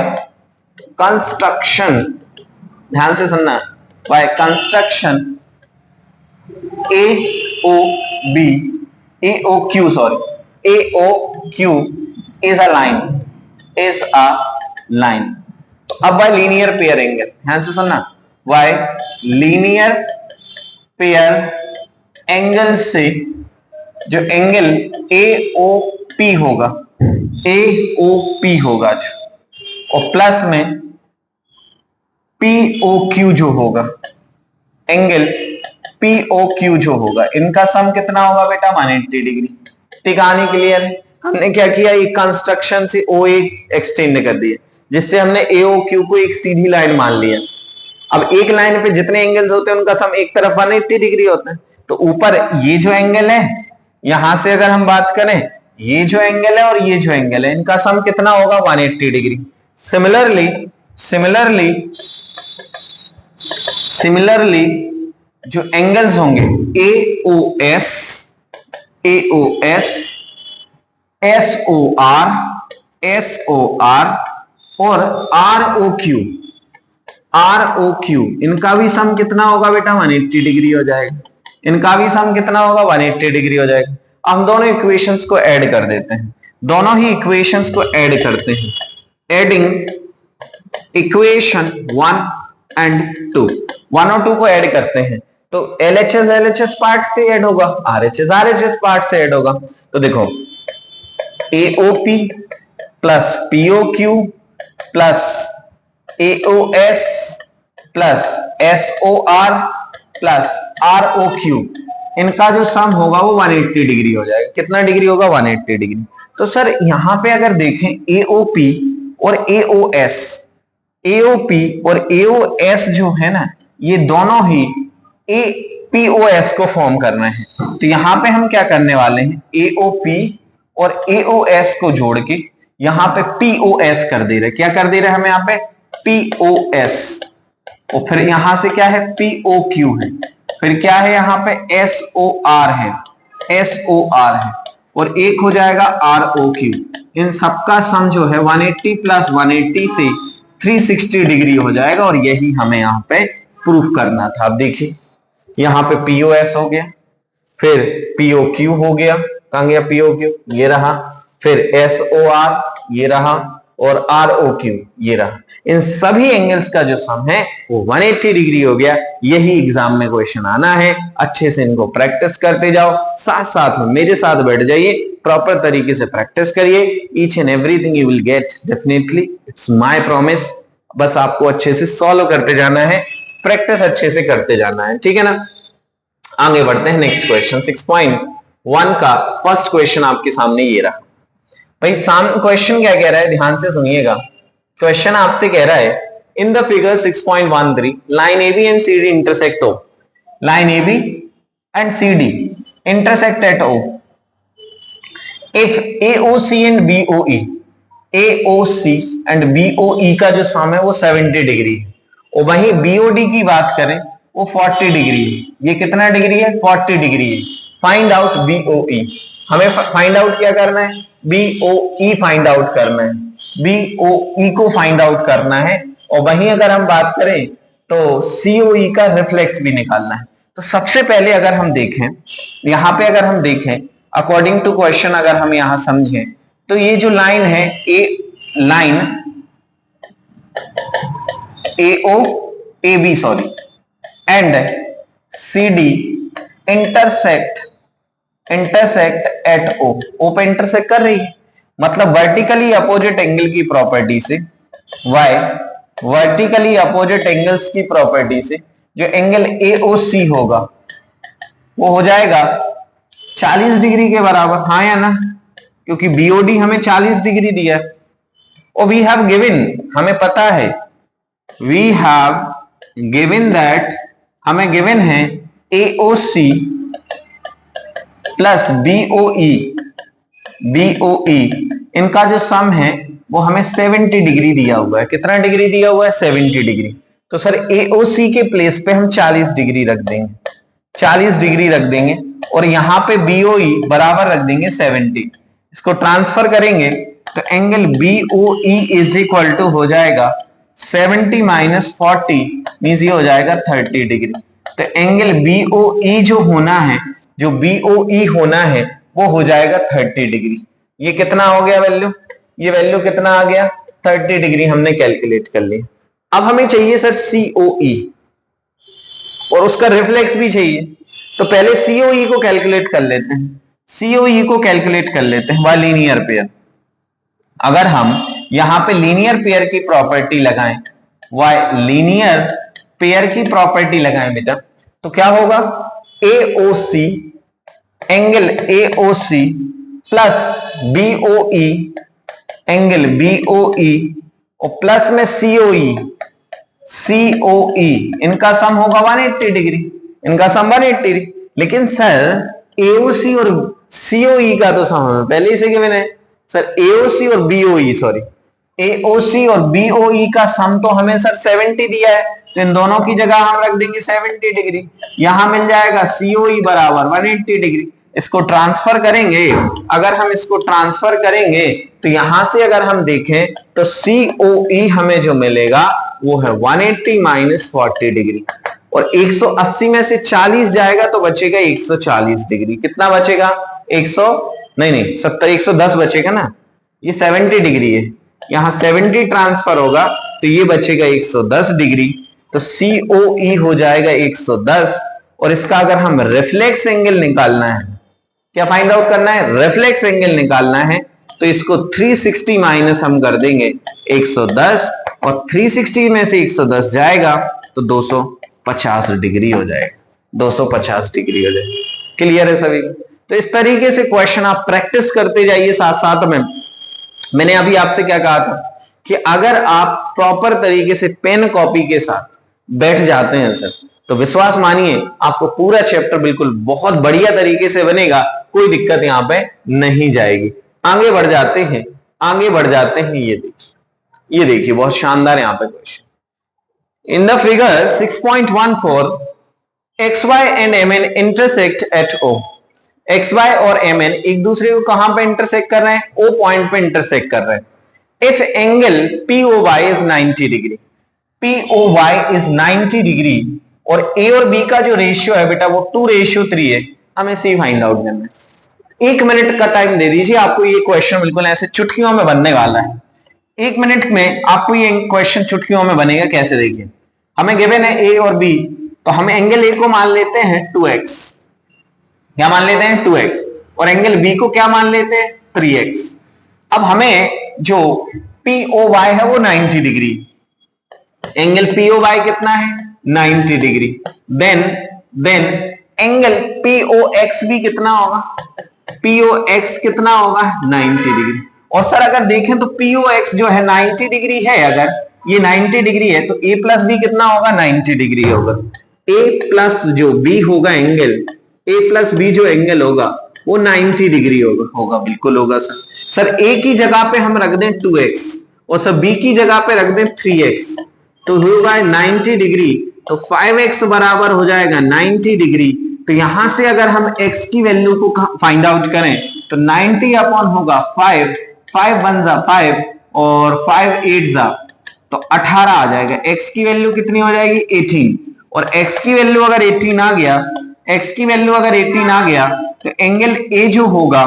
Speaker 1: कंस्ट्रक्शन, ध्यान से सुनना, by construction AOQ is a line। तो अब वाई लीनियर पेयर एंगल, ध्यान से सुनना, वाई लीनियर पेयर एंगल से जो एंगल AOP होगा और प्लस में POQ जो होगा, एंगल POQ जो होगा, इनका सम कितना होगा बेटा? 180 डिग्री। कहानी क्लियर है? हमने क्या किया, एक कंस्ट्रक्शन से OA एक्सटेंड कर दिया, जिससे हमने AOQ को एक सीधी लाइन मान लिया। अब एक लाइन पे जितने एंगल्स होते हैं उनका सम एक तरफ 180 डिग्री होता है। तो ऊपर ये जो एंगल है, यहां से अगर हम बात करें, ये जो एंगल है और ये जो एंगल है, इनका सम कितना होगा? 180 डिग्री। सिमिलरली जो एंगल्स होंगे AOS, SOR और ROQ, इनका भी सम कितना होगा बेटा? 180 डिग्री हो जाएगा। इनका भी सम कितना होगा? 180 डिग्री हो जाएगा। हम दोनों इक्वेशंस को ऐड कर देते हैं, दोनों ही इक्वेशंस को ऐड करते हैं। एडिंग इक्वेशन 1 एंड 2, 1 और 2 को ऐड करते हैं तो LHS पार्ट से ऐड होगा, RHS पार्ट से ऐड होगा। तो देखो AOP plus POQ plus AOS plus SOR plus ROQ, इनका जो सम होगा वो 180 डिग्री हो जाएगा। कितना डिग्री होगा? 180 डिग्री। तो सर यहां पे अगर देखें AOP और AOP और AOS जो है ना, ये दोनों ही APOS को फॉर्म करना है। तो यहां पे हम क्या करने वाले हैं, AOP और AOS को जोड़ के यहां पे POS कर दे रहे। क्या कर दे रहे हम यहाँ पे? POS। और फिर यहां से क्या है? POQ है। फिर क्या है यहाँ पे? SOR है, SOR है। और एक हो जाएगा ROQ। इन सबका सम जो है 180 प्लस 180 से 360 डिग्री हो जाएगा। और यही हमें यहाँ पे प्रूफ करना था। अब देखिए यहाँ पे POS हो गया, फिर POQ हो गया, कहां गया POQ? ये रहा। फिर SOR ये रहा और ROQ ये रहा। इन सभी एंगल्स का जो सम है वो 180 डिग्री हो गया। यही एग्जाम में क्वेश्चन आना है। अच्छे से इनको प्रैक्टिस करते जाओ, साथ साथ में मेरे साथ बैठ जाइए, प्रॉपर तरीके से प्रैक्टिस करिए। Each and everything you will get definitely, it's my promise. बस आपको अच्छे से सॉल्व करते जाना है, प्रैक्टिस अच्छे से करते जाना है, ठीक है ना। आगे बढ़ते हैं नेक्स्ट क्वेश्चन 6.1 का फर्स्ट क्वेश्चन आपके सामने ये रहा। भाई सामने क्वेश्चन क्या कह रहा है, ध्यान से सुनिएगा। क्वेश्चन आपसे कह रहा है in the figure 6.13 line AB and CD intersect O, line AB and CD intersect at O if AOC and BOE, AOC and BOE का जो सम है वो 70 डिग्री है। और वहीं BOD की बात करें वो 40 डिग्री है। ये कितना डिग्री है? 40 डिग्री है। Find out BOE। हमें फाइंड आउट क्या करना है? BOE फाइंड आउट करना है, BOE को फाइंड आउट करना है। और वहीं अगर हम बात करें तो COE का रिफ्लेक्स भी निकालना है। तो सबसे पहले अगर हम देखें यहां पे, अगर हम देखें अकॉर्डिंग टू क्वेश्चन, अगर हम यहां समझें तो ये जो लाइन है line AOAB sorry and CD intersect at O पे इंटरसेक्ट कर रही है। मतलब वर्टिकली अपोजिट एंगल की प्रॉपर्टी से वर्टिकली अपोजिट एंगल्स की प्रॉपर्टी से जो एंगल AOC होगा वो हो जाएगा 40 डिग्री के बराबर, हाँ या ना? क्योंकि BOD हमें 40 डिग्री दिया है। और वी हैव गिवन, हमें पता है, वी हैव गिवन दैट, हमें गिवन है AOC प्लस BOE, इनका जो सम है वो हमें 70 डिग्री दिया हुआ है। कितना डिग्री दिया हुआ है? 70 डिग्री। तो सर AOC के प्लेस पे हम 40 डिग्री रख देंगे, 40 डिग्री रख देंगे। और यहां पे BOE बराबर रख देंगे 70। इसको ट्रांसफर करेंगे तो angle BOE is equal to हो जाएगा 70 माइनस 40 मींस ये हो जाएगा 30 डिग्री। तो एंगल BOE जो होना है, जो BOE होना है वो हो जाएगा 30 डिग्री। ये कितना हो गया वैल्यू? ये वैल्यू कितना आ गया? 30 डिग्री हमने कैलकुलेट कर लिया। अब हमें चाहिए सर COE और उसका रिफ्लेक्स भी चाहिए। तो पहले COE को कैलकुलेट कर लेते हैं, COE को कैलकुलेट कर लेते हैं, वह लीनियर पेयर। अगर हम यहां पे लीनियर पेयर की प्रॉपर्टी लगाएं, लीनियर पेयर की प्रॉपर्टी लगाएं बेटा, तो क्या होगा? AOC, angle AOC plus BOE, angle BOE और प्लस में COE, इनका सम होगा 180 डिग्री, इनका सम 180 डिग्री। लेकिन सर AOC और COE का तो सम हमें पहले ही से गिवन है। सर AOC और BOE, सॉरी AOC और BOE का सम तो हमें सर 70 दिया है। तो इन दोनों की जगह हम रख देंगे 70 डिग्री। यहां मिल जाएगा COE बराबर 180 डिग्री। इसको ट्रांसफर करेंगे, अगर हम इसको ट्रांसफर करेंगे तो यहां से अगर हम देखें तो COE हमें जो मिलेगा वो है 180 माइनस 40 डिग्री। और 180 में से 40 जाएगा तो बचेगा 140 डिग्री। कितना बचेगा? 110 बचेगा ना। ये 70 डिग्री है, यहां 70 ट्रांसफर होगा तो ये बचेगा 110 डिग्री, तो COE हो जाएगा 110। और इसका अगर हम रिफ्लेक्स एंगल निकालना है, क्या फाइंड आउट करना है, रिफ्लेक्स एंगल निकालना है, तो इसको 360 माइनस हम कर देंगे 110, और 360 में से 110 जाएगा तो 250 डिग्री हो जाएगा, 250 डिग्री हो जाएगी। क्लियर है सभी? तो इस तरीके से क्वेश्चन आप प्रैक्टिस करते जाइए साथ साथ में। मैंने अभी आपसे क्या कहा था कि अगर आप प्रॉपर तरीके से पेन कॉपी के साथ बैठ जाते हैं सर, तो विश्वास मानिए आपको पूरा चैप्टर बिल्कुल बहुत बढ़िया तरीके से बनेगा, कोई दिक्कत यहां पे नहीं जाएगी। आगे बढ़ जाते हैं, आगे बढ़ जाते हैं। ये देखिए बहुत शानदार यहां पे question. In the figure 6.14 XY and MN intersect at O। XY और MN एक दूसरे को कहां पे इंटरसेक्ट कर रहे हैं? O पॉइंट पे इंटरसेक्ट कर रहे हैं। If angle POY is 90 degree, POY is 90 degree, और A और B का जो रेशियो है बेटा वो 2:3 है, हमें सी फाइंड आउट करना है। 1 मिनट का टाइम दे दीजिए, आपको ये क्वेश्चन बिल्कुल ऐसे चुटकियों में बनने वाला है। 1 मिनट में आपको ये क्वेश्चन चुटकियों में बनेगा। कैसे? देखिए, हमें गिवन है A और B, तो हम एंगल A को मान लेते हैं 2x, क्या मान लेते हैं? 2x, और एंगल B को क्या मान लेते हैं? 3x। अब हमें जो POY है वो 90 डिग्री, एंगल POY कितना है? 90 डिग्री। देन एंगल POX भी कितना होगा? POX कितना होगा? 90 डिग्री। और सर अगर देखें तो POX जो है 90 डिग्री है, अगर ये 90 डिग्री है तो A प्लस बी कितना होगा? 90 डिग्री होगा। A प्लस जो B होगा एंगल, A प्लस बी जो एंगल होगा वो 90 डिग्री होगा बिल्कुल होगा सर। सर A की जगह पे हम रख दें 2x, और सर B की जगह पे रख दें 3x, तो होगा 90 डिग्री, तो 5x बराबर हो जाएगा 90 डिग्री। तो यहां से अगर हम x की वैल्यू को फाइंड आउट करें तो 90 अपॉन होगा 5, 5 1 जा 5 और 5 8 जा, तो 18 आ जाएगा। x की वैल्यू कितनी हो जाएगी? 18, और x की वैल्यू अगर 18 आ गया, x की वैल्यू अगर 18 आ गया, तो एंगल A जो होगा,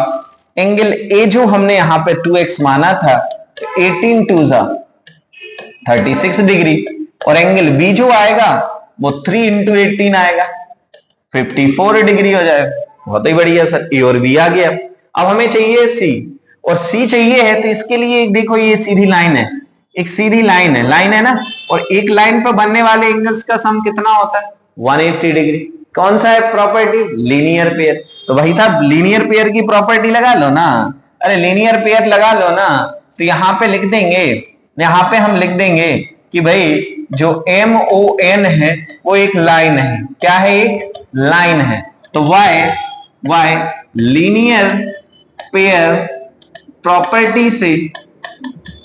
Speaker 1: एंगल A जो हमने यहां पे 2x माना था, तो 18 2 जा 36 डिग्री, और एंगल B जो आएगा वो 3 इंटू 18 आएगा, 54 डिग्री हो जाएगा। बहुत ही बढ़िया सर, A और B आ गया। अब हमें चाहिए C, और C चाहिए है तो इसके लिए देखो ये सीधी लाइन है, एक सीधी लाइन है ना, और एक लाइन पर बनने वाले एंगल्स का सम कितना होता है? 180 डिग्री। कौन सा है प्रॉपर्टी? Linear pair. तो भाई साहब लीनियर पेयर की प्रॉपर्टी लगा लो ना, अरे लीनियर पेयर लगा लो ना। तो यहां पे लिख देंगे, यहां पे हम लिख देंगे कि भाई जो MON है वो एक लाइन है। क्या है? एक लाइन है। तो y लीनियर पेयर प्रॉपर्टी से,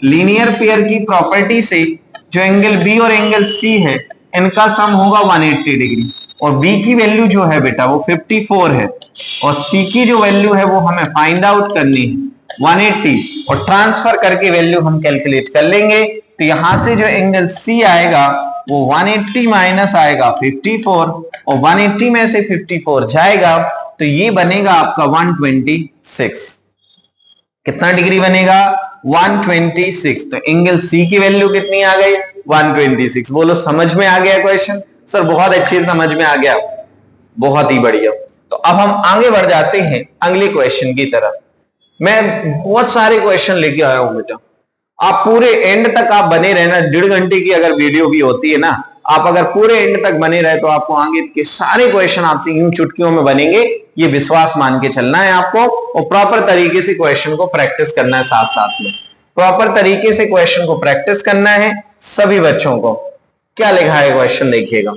Speaker 1: लीनियर पेयर की प्रॉपर्टी से जो एंगल B और एंगल C है इनका सम होगा 180 डिग्री, और B की वैल्यू जो है बेटा वो 54 है, और C की जो वैल्यू है वो हमें फाइंड आउट करनी है 180, और ट्रांसफर करके वैल्यू हम कैलकुलेट कर लेंगे। तो यहां से जो एंगल C आएगा वो 180 माइनस आएगा 54, और 180 में से 54 जाएगा तो ये बनेगा आपका 126। कितना डिग्री बनेगा? 126। तो एंगल C की वैल्यू कितनी आ गई? 126। बोलो समझ में आ गया क्वेश्चन? सर बहुत अच्छे से समझ में आ गया, बहुत ही बढ़िया। तो अब हम आगे बढ़ जाते हैं अगले क्वेश्चन की तरफ। मैं बहुत सारे क्वेश्चन लेके आया हूं बेटा, आप पूरे एंड तक आप बने रहना। 1.5 घंटे की अगर वीडियो भी होती है ना, आप अगर पूरे एंड तक बने रहे तो आपको आगे के सारे क्वेश्चन आपसे यूं चुटकियों में बनेंगे, ये विश्वास मान के चलना है आपको, और प्रॉपर तरीके से क्वेश्चन को प्रैक्टिस करना है। साथ साथ में प्रॉपर तरीके से क्वेश्चन को प्रैक्टिस करना है सभी बच्चों को। क्या लिखा है क्वेश्चन देखिएगा।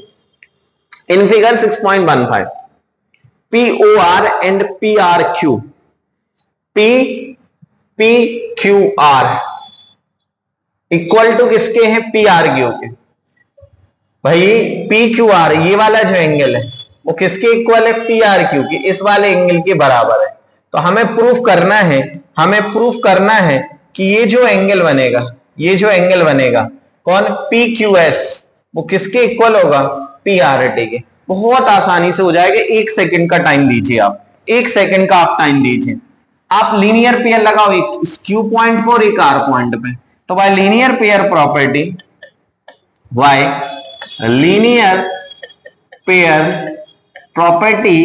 Speaker 1: In figure 6.15 POR and PRQ, PQR equal to किसके हैं? PRQ के। भाई PQR ये वाला जो एंगल है वो किसके इक्वल है? PRQ के, इस वाले एंगल के बराबर है। तो हमें प्रूफ करना है, हमें प्रूफ करना है कि ये जो एंगल बनेगा, ये जो एंगल बनेगा कौन? PQS, वो किसके इक्वल होगा? PRT के। बहुत आसानी से हो जाएगा। 1 सेकंड का टाइम दीजिए आप, 1 सेकंड का आप टाइम दीजिए। आप लीनियर पेयर लगाओ, एक इस Q पॉइंट पर और एक R पॉइंट पे। तो by linear pair property by linear pair property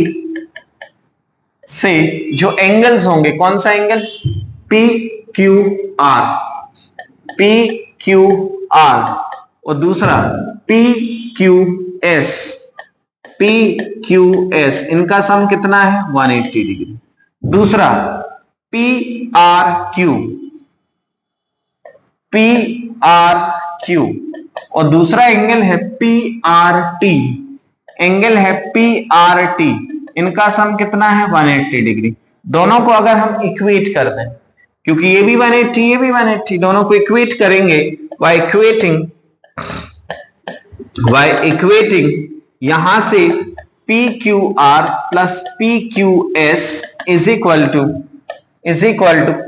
Speaker 1: से जो एंगल्स होंगे, कौन सा angle, P Q R, P Q R, और दूसरा P Q S, P Q S, इनका सम कितना है 180 डिग्री। दूसरा P R Q, P R Q, और दूसरा एंगल है पी आर टी, एंगल है पी आर टी, इनका सम कितना है 180 डिग्री। दोनों को अगर हम इक्वेट कर दें, क्योंकि ये भी 180 ये भी 180, दोनों को इक्वेट करेंगे बाय इक्वेटिंग यहां से P Q R plus P Q S is equal to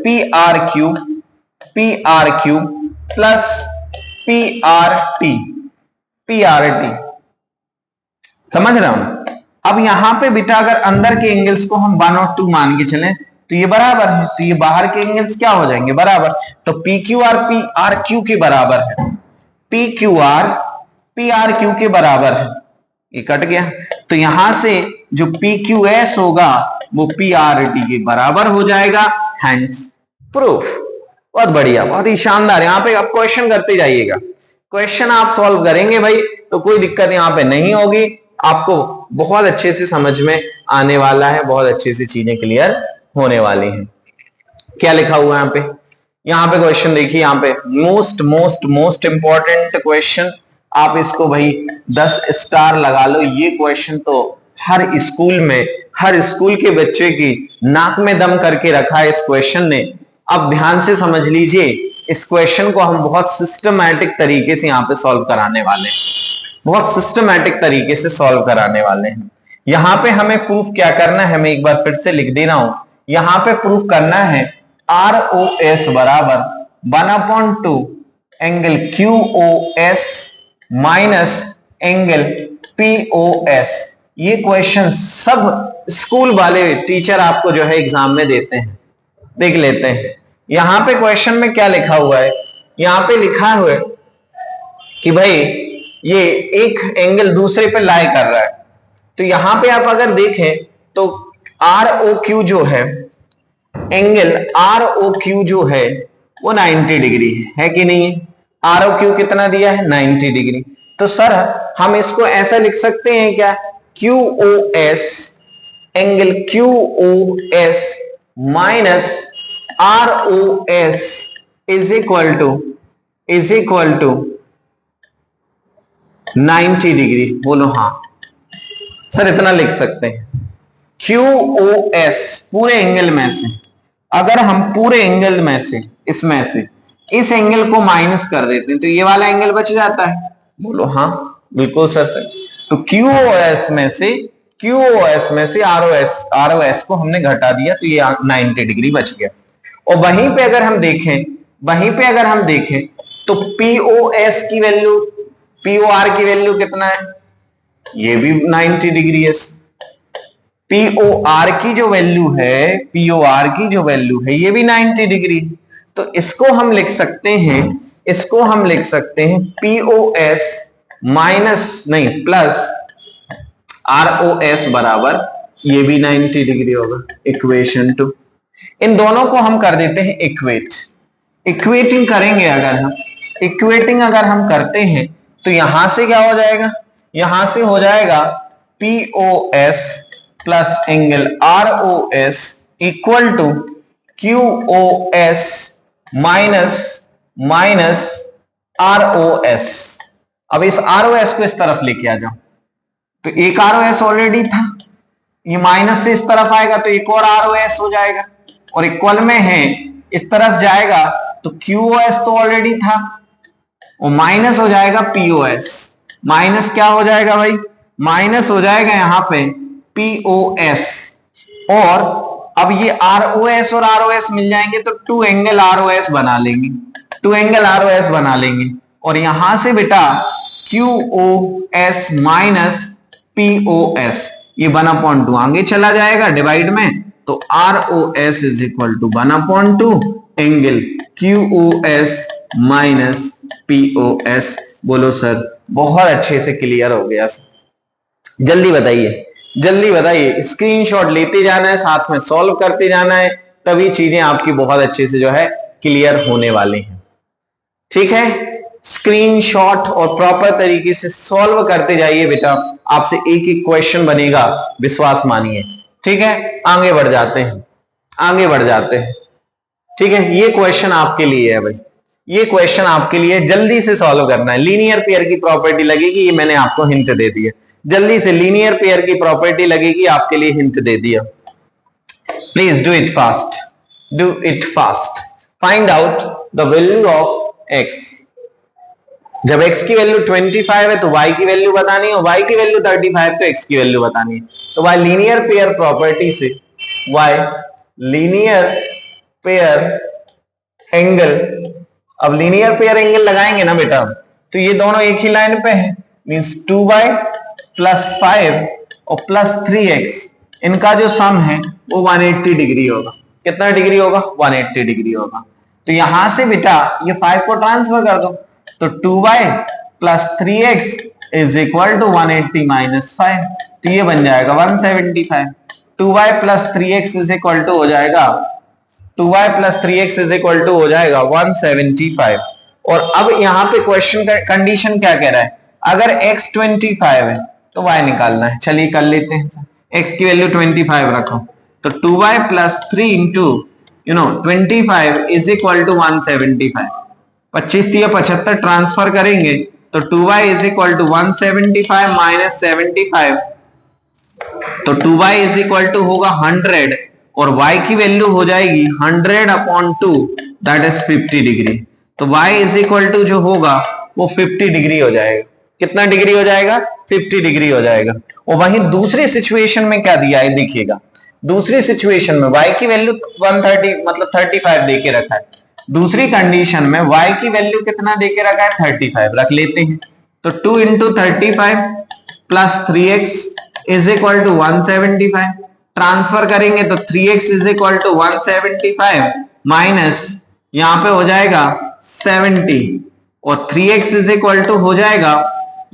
Speaker 1: P R Q plus P R T, समझ रहे हो। अब यहां पे बेटा अगर अंदर के एंगल्स को हम 1 और 2 मान के चलें तो ये बराबर है, तो ये बाहर के एंगल्स क्या हो जाएंगे, बराबर। तो P Q R P R Q के बराबर है, P Q R P R Q के बराबर है, ये कट गया। तो यहां से जो पी क्यू एस होगा वो पी आर टी के बराबर हो जाएगा, हैंस प्रूफ। बहुत बढ़िया, बहुत ही शानदार। यहां पे आप क्वेश्चन करते जाइएगा, क्वेश्चन आप सॉल्व करेंगे भाई तो कोई दिक्कत यहां पे नहीं होगी, आपको बहुत अच्छे से समझ में आने वाला है, बहुत अच्छे से चीजें क्लियर होने वाली हैं। क्या लिखा हुआ है यहाँ पे क्वेश्चन देखिए, यहाँ पे most most most important question, आप इसको भाई 10 स्टार लगा लो। ये क्वेश्चन तो हर स्कूल में, हर स्कूल के बच्चे की नाक में दम करके रखा है इस क्वेश्चन ने। अब ध्यान से समझ लीजिए, इस क्वेश्चन को हम बहुत सिस्टमैटिक तरीके से यहाँ पे सॉल्व कराने वाले हैं, बहुत सिस्टमैटिक तरीके से सॉल्व कराने वाले हैं। यहाँ पे हमें प्रूफ क्या करना है, मैं एक बार फिर से लिख दे रहा हूं। यहाँ पे प्रूफ करना है आर ओ एस बराबर 1/2 angle Q O S minus angle P O S. ये क्वेश्चन सब स्कूल वाले टीचर आपको जो है एग्जाम में देते हैं, देख लेते हैं। यहां पे क्वेश्चन में क्या लिखा हुआ है, यहां पे लिखा हुआ है कि भाई ये एक एंगल दूसरे पे लाई कर रहा है। तो यहां पे आप अगर देखें तो आर ओ क्यू जो है, एंगल आर ओ क्यू जो है वो 90 डिग्री है कि नहीं। आर ओ क्यू कितना दिया है 90 डिग्री। तो सर हम इसको ऐसा लिख सकते हैं क्या, Q O S, angle Q O S minus R O S is equal to 90 degree. बोलो हाँ सर, इतना लिख सकते हैं। क्यू ओ एस पूरे एंगल में से, अगर हम पूरे एंगल में से इसमें से इस एंगल को माइनस कर देते हैं तो ये वाला एंगल बच जाता है। बोलो हाँ बिल्कुल सर सर। तो क्यू ओ एस में से आर ओ एस को हमने घटा दिया तो ये 90 डिग्री बच गया। और वहीं पे अगर हम देखें तो पी ओ एस की वैल्यू, पी ओ आर की वैल्यू कितना है, ये भी 90 डिग्री है। पी ओ आर की जो वैल्यू है, ये भी 90 डिग्री। तो इसको हम लिख सकते हैं P O S plus R O S बराबर ये भी 90 डिग्री होगा। इक्वेशन 2, इन दोनों को हम कर देते हैं इक्वेटिंग करेंगे अगर हम करते हैं तो यहां से क्या हो जाएगा, यहां से हो जाएगा P O S plus angle R O S equal to Q O S minus R O S. अब इस आर ओ एस को इस तरफ लेके आ जाओ, तो एक आर ओ एस ऑलरेडी था, ये माइनस से इस तरफ आएगा तो एक और आर ओ एस हो जाएगा, और इक्वल में है इस तरफ जाएगा तो क्यू ओ एस तो ऑलरेडी था, और माइनस हो जाएगा पी ओ एस। माइनस क्या हो जाएगा भाई, माइनस हो जाएगा यहां पे पी ओ एस। और अब ये आर ओ एस और आर ओ एस मिल जाएंगे तो 2 एंगल आर ओ एस बना लेंगे, और यहां से बेटा Q O S minus P O S, ये 1/2 आगे चला जाएगा डिवाइड में, तो R O S is equal to 1/2 angle Q O S minus P O S बोलो सर बहुत अच्छे से क्लियर हो गया सर। जल्दी बताइए, जल्दी बताइए, स्क्रीनशॉट लेते जाना है, साथ में सॉल्व करते जाना है, तभी चीजें आपकी बहुत अच्छे से जो है क्लियर होने वाली हैं। ठीक है, स्क्रीनशॉट और प्रॉपर तरीके से सॉल्व करते जाइए बेटा, आपसे एक एक क्वेश्चन बनेगा, विश्वास मानिए। ठीक है, आगे बढ़ जाते हैं, आगे बढ़ जाते हैं। ठीक है, ये क्वेश्चन आपके लिए है भाई, ये क्वेश्चन आपके लिए, जल्दी से सॉल्व करना है। लीनियर पेयर की प्रॉपर्टी लगेगी, ये मैंने आपको हिंट दे दिया, जल्दी से लीनियर पेयर की प्रॉपर्टी लगेगी, आपके लिए हिंट दे दिया। Please do it fast, do it fast. Find out the value of x. जब x की वैल्यू 25 है तो y की वैल्यू बतानी है, और y की वैल्यू 35 तो x की वैल्यू बतानी है। तो y लीनियर पेयर प्रॉपर्टी से y लीनियर पेयर एंगल, अब लीनियर पेयर एंगल लगाएंगे ना बेटा, तो ये दोनों एक ही लाइन पे है, मींस 2y प्लस 5 और प्लस 3x, इनका जो सम है वो 180 डिग्री होगा। कितना डिग्री होगा? 180 डिग्री होगा। तो यहां से बेटा ये 5 को ट्रांसफर कर दो, तो 2y plus 3x is equal to 180 minus 5, तो ये बन जाएगा 175। 2y plus 3x is equal to हो जाएगा 2y plus 3x is equal to हो जाएगा 175। और अब यहाँ पे क्वेश्चन का कंडीशन क्या कह रहा है? अगर x 25 है तो y निकालना है। चलिए कर लेते हैं, x की वैल्यू 25 रखो, तो 2y plus 3 into 25 is equal to 175। 25 3 75 transfer करेंगे तो 2y is equal to 175 minus 75, तो 2y इज इक्वल टू होगा 100 और y की वैल्यू हो जाएगी 100/2, दैट इज 50 डिग्री। तो y इज इक्वल टू जो होगा वो 50 डिग्री हो जाएगा। कितना डिग्री हो जाएगा? 50 डिग्री हो जाएगा। और वहीं दूसरी सिचुएशन में क्या दिया है देखिएगा, दूसरी सिचुएशन में y की वैल्यू 130 मतलब 35 दे के रखा है, दूसरी कंडीशन में y की वैल्यू कितना देके रखा है? 35 रख लेते हैं। तो 2 into 35 plus 3x is equal to 175, transfer करेंगे तो 3x is equal to 175 minus यहां पे हो जाएगा 70 और 3x इज इक्वल टू हो जाएगा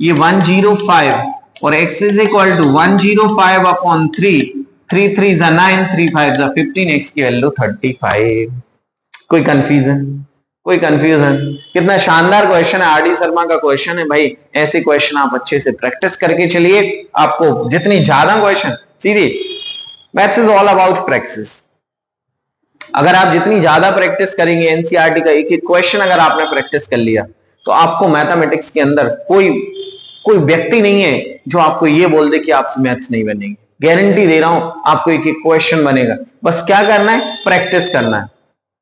Speaker 1: ये 105 और x इज इक्वल टू 105/3, 3 3 जा 9, 3 5 जा 15, x की वैल्यू 35। कोई कंफ्यूजन? कोई कंफ्यूजन? कितना शानदार क्वेश्चन है, आरडी शर्मा का क्वेश्चन है भाई। ऐसे क्वेश्चन आप अच्छे से प्रैक्टिस करके चलिए, आपको जितनी ज्यादा क्वेश्चन, सीधे maths is all about practice. अगर आप जितनी ज्यादा प्रैक्टिस करेंगे, एनसीईआरटी का एक एक क्वेश्चन अगर आपने प्रैक्टिस कर लिया, तो आपको मैथमेटिक्स के अंदर कोई व्यक्ति नहीं है जो आपको ये बोल दे कि आपसे मैथ्स नहीं बनेगी। गारंटी दे रहा हूं, आपको एक एक क्वेश्चन बनेगा। बस क्या करना है? प्रैक्टिस करना है।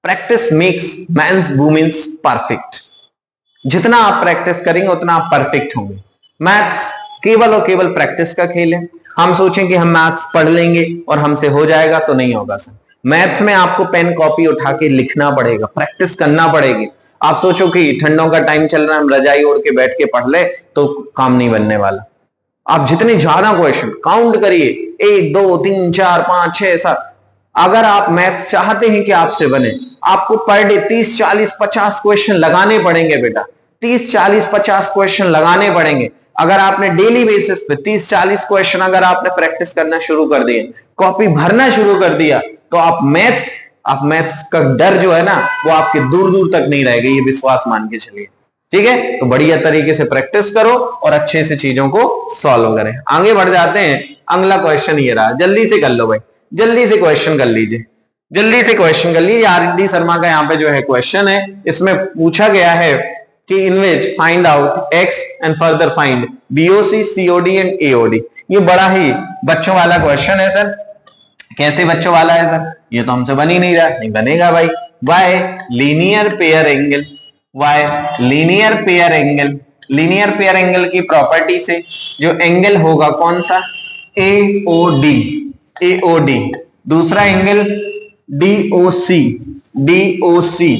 Speaker 1: Practice makes mans womens perfect. जितना आप प्रैक्टिस करेंगे उतना आप परफेक्ट होंगे। मैथ्स केवल और केवल प्रैक्टिस का खेल है। हम सोचें कि हम मैथ्स पढ़ लेंगे और हमसे हो जाएगा, तो नहीं होगा सर। मैथ्स में आपको पेन कॉपी उठा के लिखना पड़ेगा, प्रैक्टिस करना पड़ेगी। आप सोचो कि ठंडों का टाइम चल रहा है, हम रजाई ओढ़ के बैठ के पढ़ ले, तो काम नहीं बनने वाला। आप जितने ज्यादा क्वेश्चन काउंट करिए, 1 2 3 4 5 6 7, अगर आप मैथ्स चाहते हैं कि आपसे बने, आपको पर डे 30 40 50 क्वेश्चन लगाने पड़ेंगे बेटा। 30 40 50 क्वेश्चन लगाने पड़ेंगे। अगर आपने डेली बेसिस पे 30 40 क्वेश्चन अगर आपने प्रैक्टिस करना शुरू कर दिए, कॉपी भरना शुरू कर दिया, तो आप मैथ्स का डर जो है ना, वो आपके दूर दूर तक नहीं रहेगा, ये विश्वास मान के चलिए। ठीक है, तो बढ़िया तरीके से प्रैक्टिस करो और अच्छे से चीजों को सॉल्व करें। आगे बढ़ जाते हैं। अगला क्वेश्चन ये रहा, जल्दी से कर लो भाई, जल्दी से क्वेश्चन कर लीजिए, जल्दी से क्वेश्चन कर लीजिए। आरडी शर्मा का यहाँ पे जो है क्वेश्चन है, इसमें पूछा गया है कि in which find out X and further find BOC COD and AOD. ये बड़ा ही बच्चों वाला क्वेश्चन है सर। कैसे बच्चों वाला है सर? ये तो हमसे बन ही नहीं रहा। नहीं बनेगा भाई। Why linear pair angle, why linear pair angle, linear pair angle की प्रॉपर्टी से जो एंगल होगा कौन सा? AOD, AOD. दूसरा angle DOC, DOC,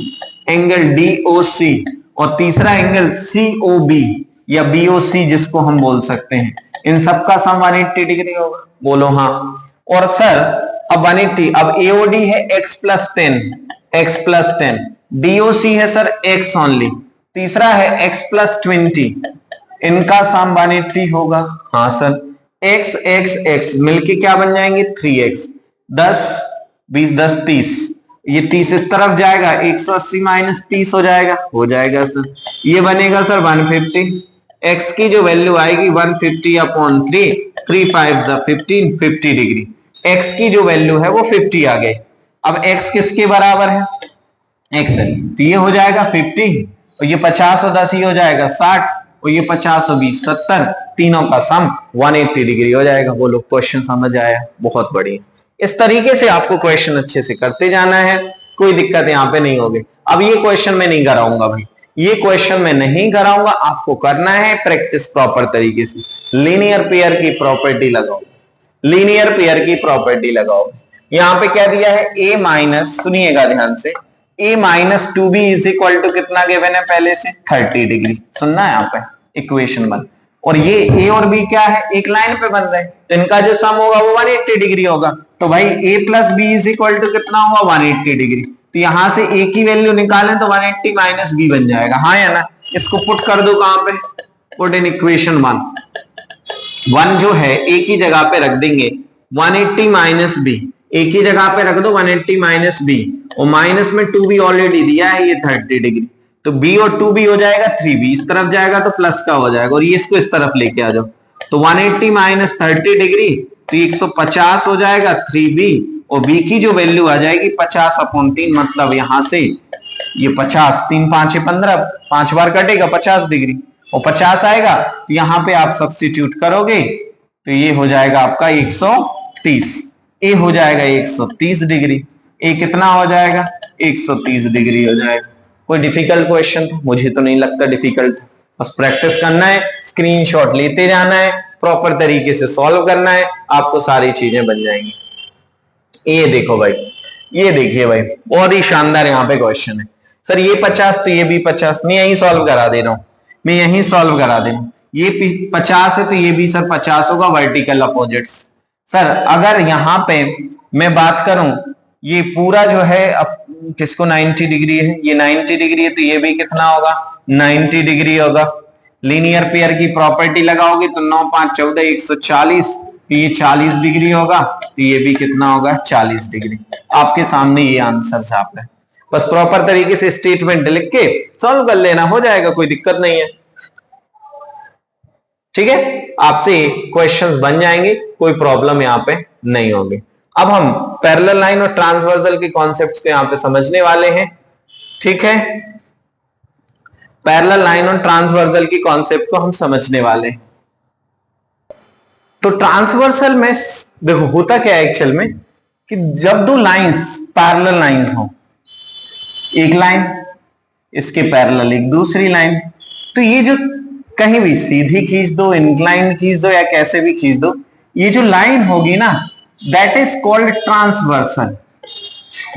Speaker 1: angle DOC. और तीसरा एंगल सीओबी या बीओसी जिसको हम बोल सकते हैं। इन सबका सम 180 डिग्री होगा। बोलो हाँ। और सर अब 180, अब एओडी है x plus 10, x plus 10, DOC है सर x ओनली, तीसरा है x प्लस 20, इनका सम 180 होगा। हाँ सर, x x x मिलके क्या बन जाएंगे 3x, 10 20 10 30, ये 30 इस तरफ जाएगा, 180 माइनस 30 हो जाएगा सर, ये बनेगा सर 150। x की जो वैल्यू आएगी 150 अपॉन 3, 3 5 15, 50 डिग्री। x की जो वैल्यू है वो 50 आ गई। अब x किसके बराबर है, x है, तो ये हो जाएगा 50, और ये 50 और 10 ये हो जाएगा 60, और ये 50 और 20 70, तीनों का सम 180 डिग्री हो जाएगा। बोलो क्वेश्चन समझ आया? बहुत बढ़िया। इस तरीके से आपको क्वेश्चन अच्छे से करते जाना है, कोई दिक्कत यहाँ पे नहीं होगी। अब ये क्वेश्चन मैं नहीं कराऊंगा भाई, ये क्वेश्चन मैं नहीं कराऊंगा, आपको करना है प्रैक्टिस प्रॉपर तरीके से। लीनियर पेयर की प्रॉपर्टी लगाओ, लीनियर पेयर की प्रॉपर्टी लगाओ। यहाँ पे क्या दिया है, a माइनस, सुनिएगा ध्यान से, a minus 2b is equal to कितना गिवन है पहले से 30 डिग्री, सुनना है यहाँ पे इक्वेशन 1। और ये a और b क्या है, एक लाइन पे बन रहे हैं, तो इनका जो सम होगा वो 180 डिग्री होगा। तो भाई a plus B is equal to कितना हुआ 180 डिग्री। तो यहां से a की वैल्यू निकालें तो 180 माइनस बी बन जाएगा, हाँ या ना। इसको पुट कर दो कहां पे, पुट इन इक्वेशन 1 जो है a की जगह पे रख देंगे 180 माइनस बी, a की जगह पे रख दो 180 माइनस बी, और माइनस में 2b ऑलरेडी दिया है, ये 30 डिग्री, तो b और 2b हो जाएगा 3b, इस तरफ जाएगा तो प्लस का हो जाएगा, और ये इसको इस तरफ लेके आ जाओ, तो 180 माइनस 30 डिग्री तो 150 हो जाएगा 3b, और b की जो वैल्यू आ जाएगी 50 अपॉन 3, मतलब यहां से ये 50, 3 5 15, 5 बार कटेगा 50 डिग्री, और 50 आएगा तो यहां पे आप सब्स्टिट्यूट करोगे तो ये हो जाएगा आपका 130, ए हो जाएगा 130 डिग्री, ए कितना हो जाएगा 130 डिग्री हो जाएगा। कोई डिफिकल्ट क्वेश्चन था? मुझे तो नहीं लगता डिफिकल्ट था, बस प्रैक्टिस करना है, स्क्रीनशॉट लेते जाना है, प्रॉपर तरीके से सॉल्व करना है, आपको सारी चीजें बन जाएंगी। ये देखो भाई, ये देखिए भाई, बहुत ही शानदार यहाँ पे क्वेश्चन है। सर ये 50 तो ये भी 50, मैं यही सॉल्व करा दे रहा हूं, मैं यही सॉल्व करा दे रहा हूं। ये 50 है तो ये भी सर 50 होगा, वर्टिकल अपोजिट्स। सर अगर यहाँ पे मैं बात करूं, ये पूरा जो है अब किसको 90 डिग्री है, ये 90 डिग्री है, तो ये भी कितना होगा 90 डिग्री होगा। लीनियर पेयर की प्रॉपर्टी लगाओगे तो 9 5 14 140, तो ये 40 डिग्री होगा, तो ये भी कितना होगा 40 डिग्री। आपके सामने ये आंसर साफ है, बस प्रॉपर तरीके से स्टेटमेंट लिख के सॉल्व कर लेना, हो जाएगा, कोई दिक्कत नहीं है। ठीक है, आपसे क्वेश्चंस बन जाएंगे, कोई प्रॉब्लम यहाँ पे नहीं होगी। अब हम पैरेलल लाइन और ट्रांसवर्सल के कॉन्सेप्ट्स को यहाँ पे समझने वाले हैं। ठीक है, पैरेलल लाइन और ट्रांसवर्सल की कॉन्सेप्ट को हम समझने वाले हैं। तो ट्रांसवर्सल में देखो होता क्या है एक्चुअल में, कि जब दो लाइंस पैरेलल लाइंस हो, एक लाइन इसके पैरेलल एक दूसरी लाइन, तो ये जो कहीं भी सीधी खींच दो, इंक्लाइन खींच दो, या कैसे भी खींच दो, ये जो लाइन होगी ना, दैट इज कॉल्ड ट्रांसवर्सल।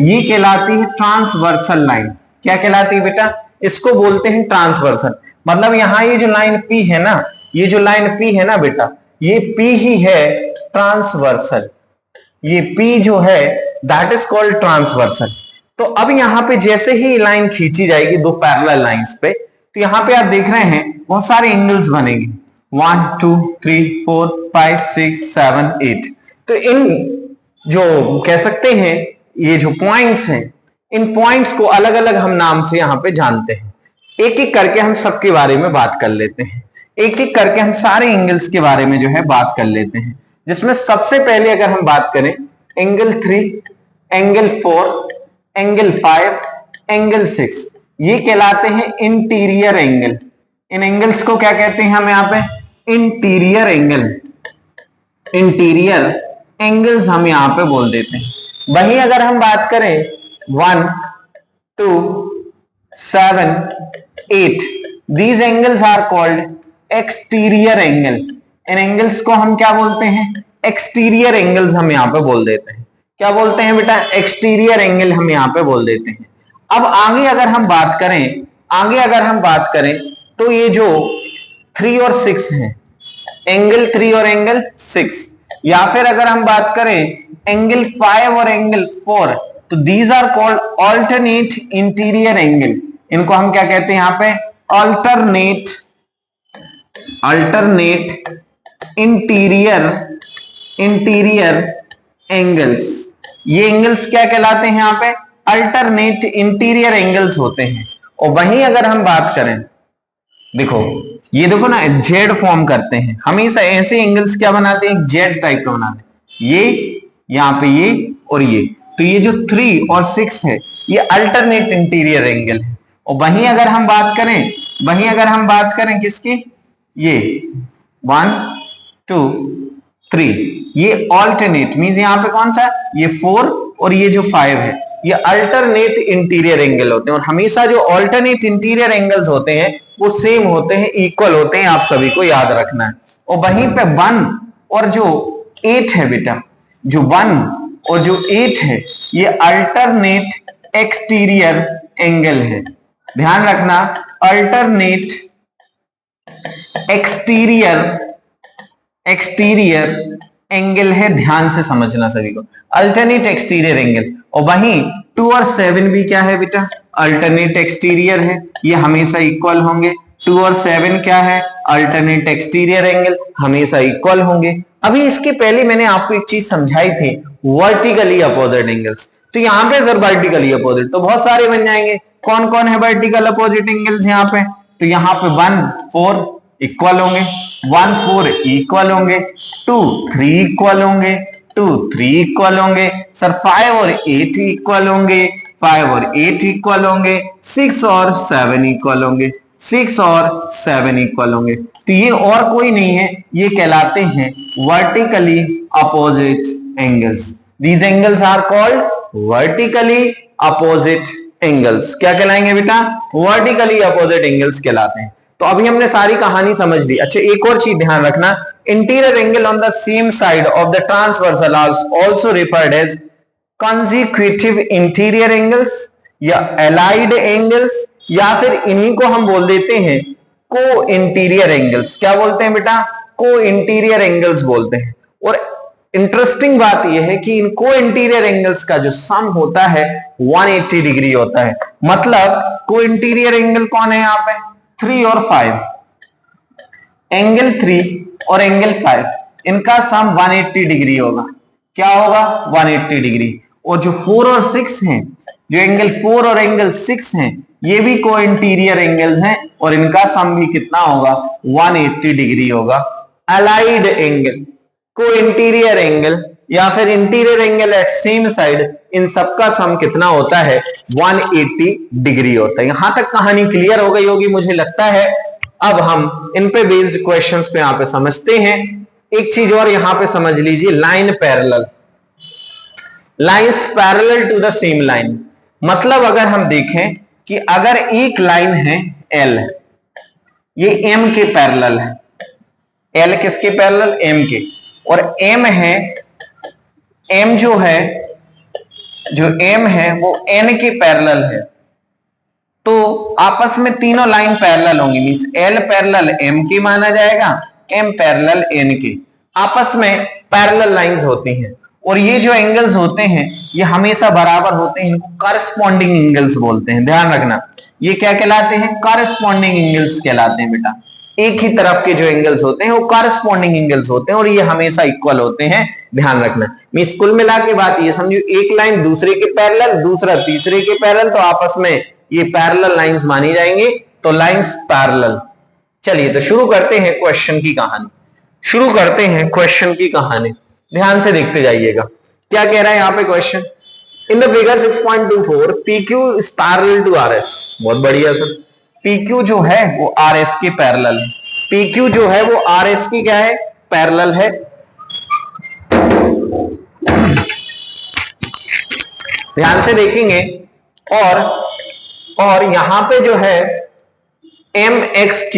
Speaker 1: ये कहलाती है ट्रांसवर्सल लाइन। क्या कहलाती है बेटा, इसको बोलते हैं ट्रांसवर्सल। मतलब यहां ये जो लाइन P है ना, ये जो लाइन P है ना बेटा, ये P ही है ट्रांसवर्सल। ये P जो है दैट इज कॉल्ड ट्रांसवर्सल। तो अब यहां पे जैसे ही लाइन खींची जाएगी दो पैरेलल लाइंस पे, तो यहां पे आप देख रहे हैं बहुत सारे एंगल्स बनेंगे, 1 2 3 4 5 6 7 8। तो इन जो कह सकते हैं ये जो पॉइंट्स हैं, इन पॉइंट्स को अलग अलग हम नाम से यहां पे जानते हैं। एक एक करके हम सबके बारे में बात कर लेते हैं, एक एक करके हम सारे एंगल्स के बारे में जो है बात कर लेते हैं। जिसमें सबसे पहले अगर हम बात करें एंगल 3, एंगल 4, एंगल 5, एंगल 6, ये कहलाते हैं इंटीरियर एंगल। इन एंगल्स को क्या कहते हैं हम यहाँ पे, इंटीरियर एंगल। इंटीरियर एंगल्स हम यहां पे बोल देते हैं। वहीं अगर हम बात करें 1 2 7 8, these angles are called exterior angle. इन एंगल्स को हम क्या बोलते हैं, एक्सटीरियर एंगल्स हम यहां पे बोल देते हैं। क्या बोलते हैं बेटा, एक्सटीरियर एंगल हम यहां पे बोल देते हैं। अब आगे अगर हम बात करें, आगे अगर हम बात करें तो ये जो 3 और 6 हैं, एंगल 3 और एंगल 6, या फिर अगर हम बात करें एंगल 5 और एंगल 4, तो these are called alternate interior angle. इनको हम क्या कहते हैं यहाँ पे, अल्टरनेट इंटीरियर एंगल्स। ये एंगल्स क्या कहलाते हैं? यहां पे अल्टरनेट इंटीरियर एंगल्स होते हैं। और वहीं अगर हम बात करें, देखो ये देखो ना, जेड फॉर्म करते हैं हमेशा। ऐसे एंगल्स क्या बनाते हैं? जेड टाइप का बनाते हैं। ये यहां पे ये और ये, तो ये जो 3 और 6 है ये अल्टरनेट इंटीरियर एंगल है। और वहीं अगर हम बात करें किसकी? ये 1 2 3, ये ऑल्टरनेट मींस यहां पे कौन सा? ये 4 और ये जो 5 है, ये अल्टरनेट इंटीरियर एंगल होते हैं। और हमेशा जो अल्टरनेट इंटीरियर एंगल्स होते हैं वो सेम होते हैं, इक्वल होते हैं, आप सभी को याद रखना है। और वहीं पे 1 और जो 8 है बेटा, जो 1 और जो 8 है ये अल्टरनेट एक्सटीरियर एंगल है। ध्यान रखना, अल्टरनेट एक्सटीरियर एंगल है, ध्यान से समझना सभी को, अल्टरनेट एक्सटीरियर एंगल। और वहीं 2 और 7 भी क्या है बेटा? अल्टरनेट एक्सटीरियर है, ये हमेशा इक्वल होंगे। 2 और 7 क्या है? अल्टरनेट एक्सटीरियर एंगल, हमेशा इक्वल होंगे। अभी इसके पहले मैंने आपको एक चीज समझाई थी, वर्टिकली अपोजिट एंगल्स। तो यहाँ पे अगर वर्टिकली अपोजिट तो बहुत सारे बन जाएंगे। कौन कौन है वर्टिकल अपोजिट एंगल्स यहाँ पे? तो यहाँ पे 1 4 इक्वल होंगे, 1 4 इक्वल होंगे, 2 3 इक्वल होंगे, 2 3 इक्वल होंगे। सर 5 और 8 इक्वल होंगे, 5 और 8 इक्वल होंगे, 6 और 7 इक्वल होंगे, 6 और 7 इक्वल होंगे। तो ये और कोई नहीं है, ये कहलाते हैं vertically opposite angles. These angles are called vertically opposite angles. क्या कहलाएंगे बेटा? वर्टिकली अपोजिट एंगल्स कहलाते हैं। तो अभी हमने सारी कहानी समझ ली। अच्छा, एक और चीज ध्यान रखना, interior angle on the same side of the transversal also referred as consecutive interior angles या एलाइड एंगल्स, या फिर इन्हीं को हम बोल देते हैं को इंटीरियर एंगल्स। क्या बोलते हैं बेटा? को इंटीरियर एंगल्स बोलते हैं। और इंटरेस्टिंग बात यह है कि इन को इंटीरियर एंगल्स का जो सम होता है 180 डिग्री होता है। मतलब को इंटीरियर एंगल कौन है यहाँ पे? 3 और 5, एंगल 3 और एंगल 5, इनका सम 180 डिग्री होगा। क्या होगा? 180 डिग्री। और जो 4 और 6 हैं, जो एंगल 4 और एंगल 6 हैं, ये भी को इंटीरियर एंगल्स हैं और इनका सम भी कितना होगा? 180 डिग्री होगा। Allied angle, co-interior angle या फिर interior angle at same side, इन सबका सम कितना होता है? 180 डिग्री होता है। यहां तक कहानी क्लियर हो गई होगी मुझे लगता है। अब हम इन पे बेस्ड क्वेश्चंस को यहां पे समझते हैं। एक चीज और यहां पे समझ लीजिए, line parallel, lines parallel to the same line. मतलब अगर हम देखें कि अगर एक लाइन है L, ये M के पैरेलल है। L किसके पैरेलल? M के। और M है, M जो M है वो N के पैरेलल है। तो आपस में तीनों लाइन पैरेलल होंगी, मींस L पैरेलल M के माना जाएगा, M पैरेलल N के। आपस में पैरेलल लाइंस होती हैं। और ये जो एंगल्स होते हैं ये हमेशा बराबर होते हैं, इनको कॉरेस्पॉन्डिंग एंगल्स बोलते हैं। ध्यान रखना, ये क्या कहलाते हैं? कॉरेस्पॉन्डिंग एंगल्स कहलाते हैं बेटा। एक ही तरफ के जो एंगल्स होते हैं वो कॉरेस्पॉन्डिंग एंगल्स होते हैं और ये हमेशा इक्वल होते हैं। ध्यान रखना, मींस कुल मिला के बात ये समझो, एक लाइन दूसरे के पैरेलल, दूसरा तीसरे के पैरेलल, तो आपस में ये पैरेलल लाइंस मानी जाएंगे, तो लाइंस पैरेलल। चलिए तो शुरू करते हैं क्वेश्चन की कहानी। ध्यान से देखते जाइएगा क्या कह रहा है यहाँ पे question. In the figure 6.24 PQ is parallel to RS। बहुत बढ़िया सर, PQ जो है वो RS के पैरेलल है। PQ जो है वो RS की क्या है? पैरेलल है। ध्यान से देखेंगे और यहां पे जो है MXQ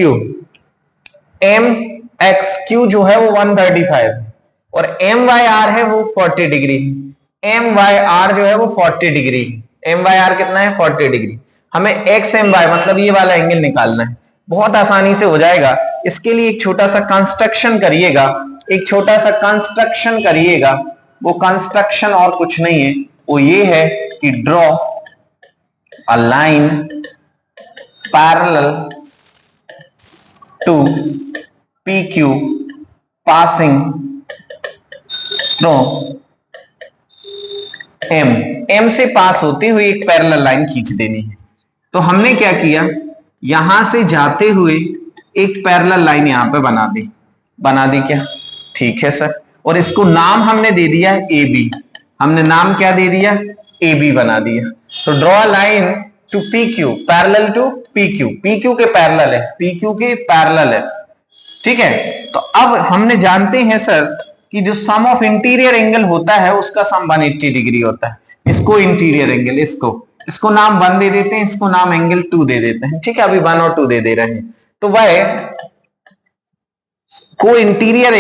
Speaker 1: जो है वो 135 और MYR है वो 40 डिग्री। MYR जो है वो 40 डिग्री। MYR कितना है? 40 डिग्री। हमें XMY मतलब ये वाला एंगल निकालना है। बहुत आसानी से हो जाएगा। इसके लिए एक छोटा सा कंस्ट्रक्शन करिएगा। वो कंस्ट्रक्शन और कुछ नहीं है, वो ये है कि draw a line parallel to P Q passing through M, M से पास होती हुई एक पैरेलल लाइन खींच देनी है। तो हमने क्या किया, यहां से जाते हुए एक पैरेलल लाइन यहां पे बना दी क्या? ठीक है सर। और इसको नाम हमने दे दिया है ए बी, हमने नाम क्या दे दिया? ए बी बना दिया। तो draw a line to P Q parallel to P Q, P Q के पैरेलल है, पी क्यू के पैरेलल है, ठीक है। तो अब हमने जानते हैं सर कि जो सम ऑफ इंटीरियर एंगल होता है उसका सम 180 डिग्री होता है। इसको इंटीरियर एंगल, इसको नाम 1 दे देते हैं, इसको नाम एंगल 2 दे देते हैं, ठीक है। अभी 1 और 2 दे रहे हैं। तो वह को इंटीरियर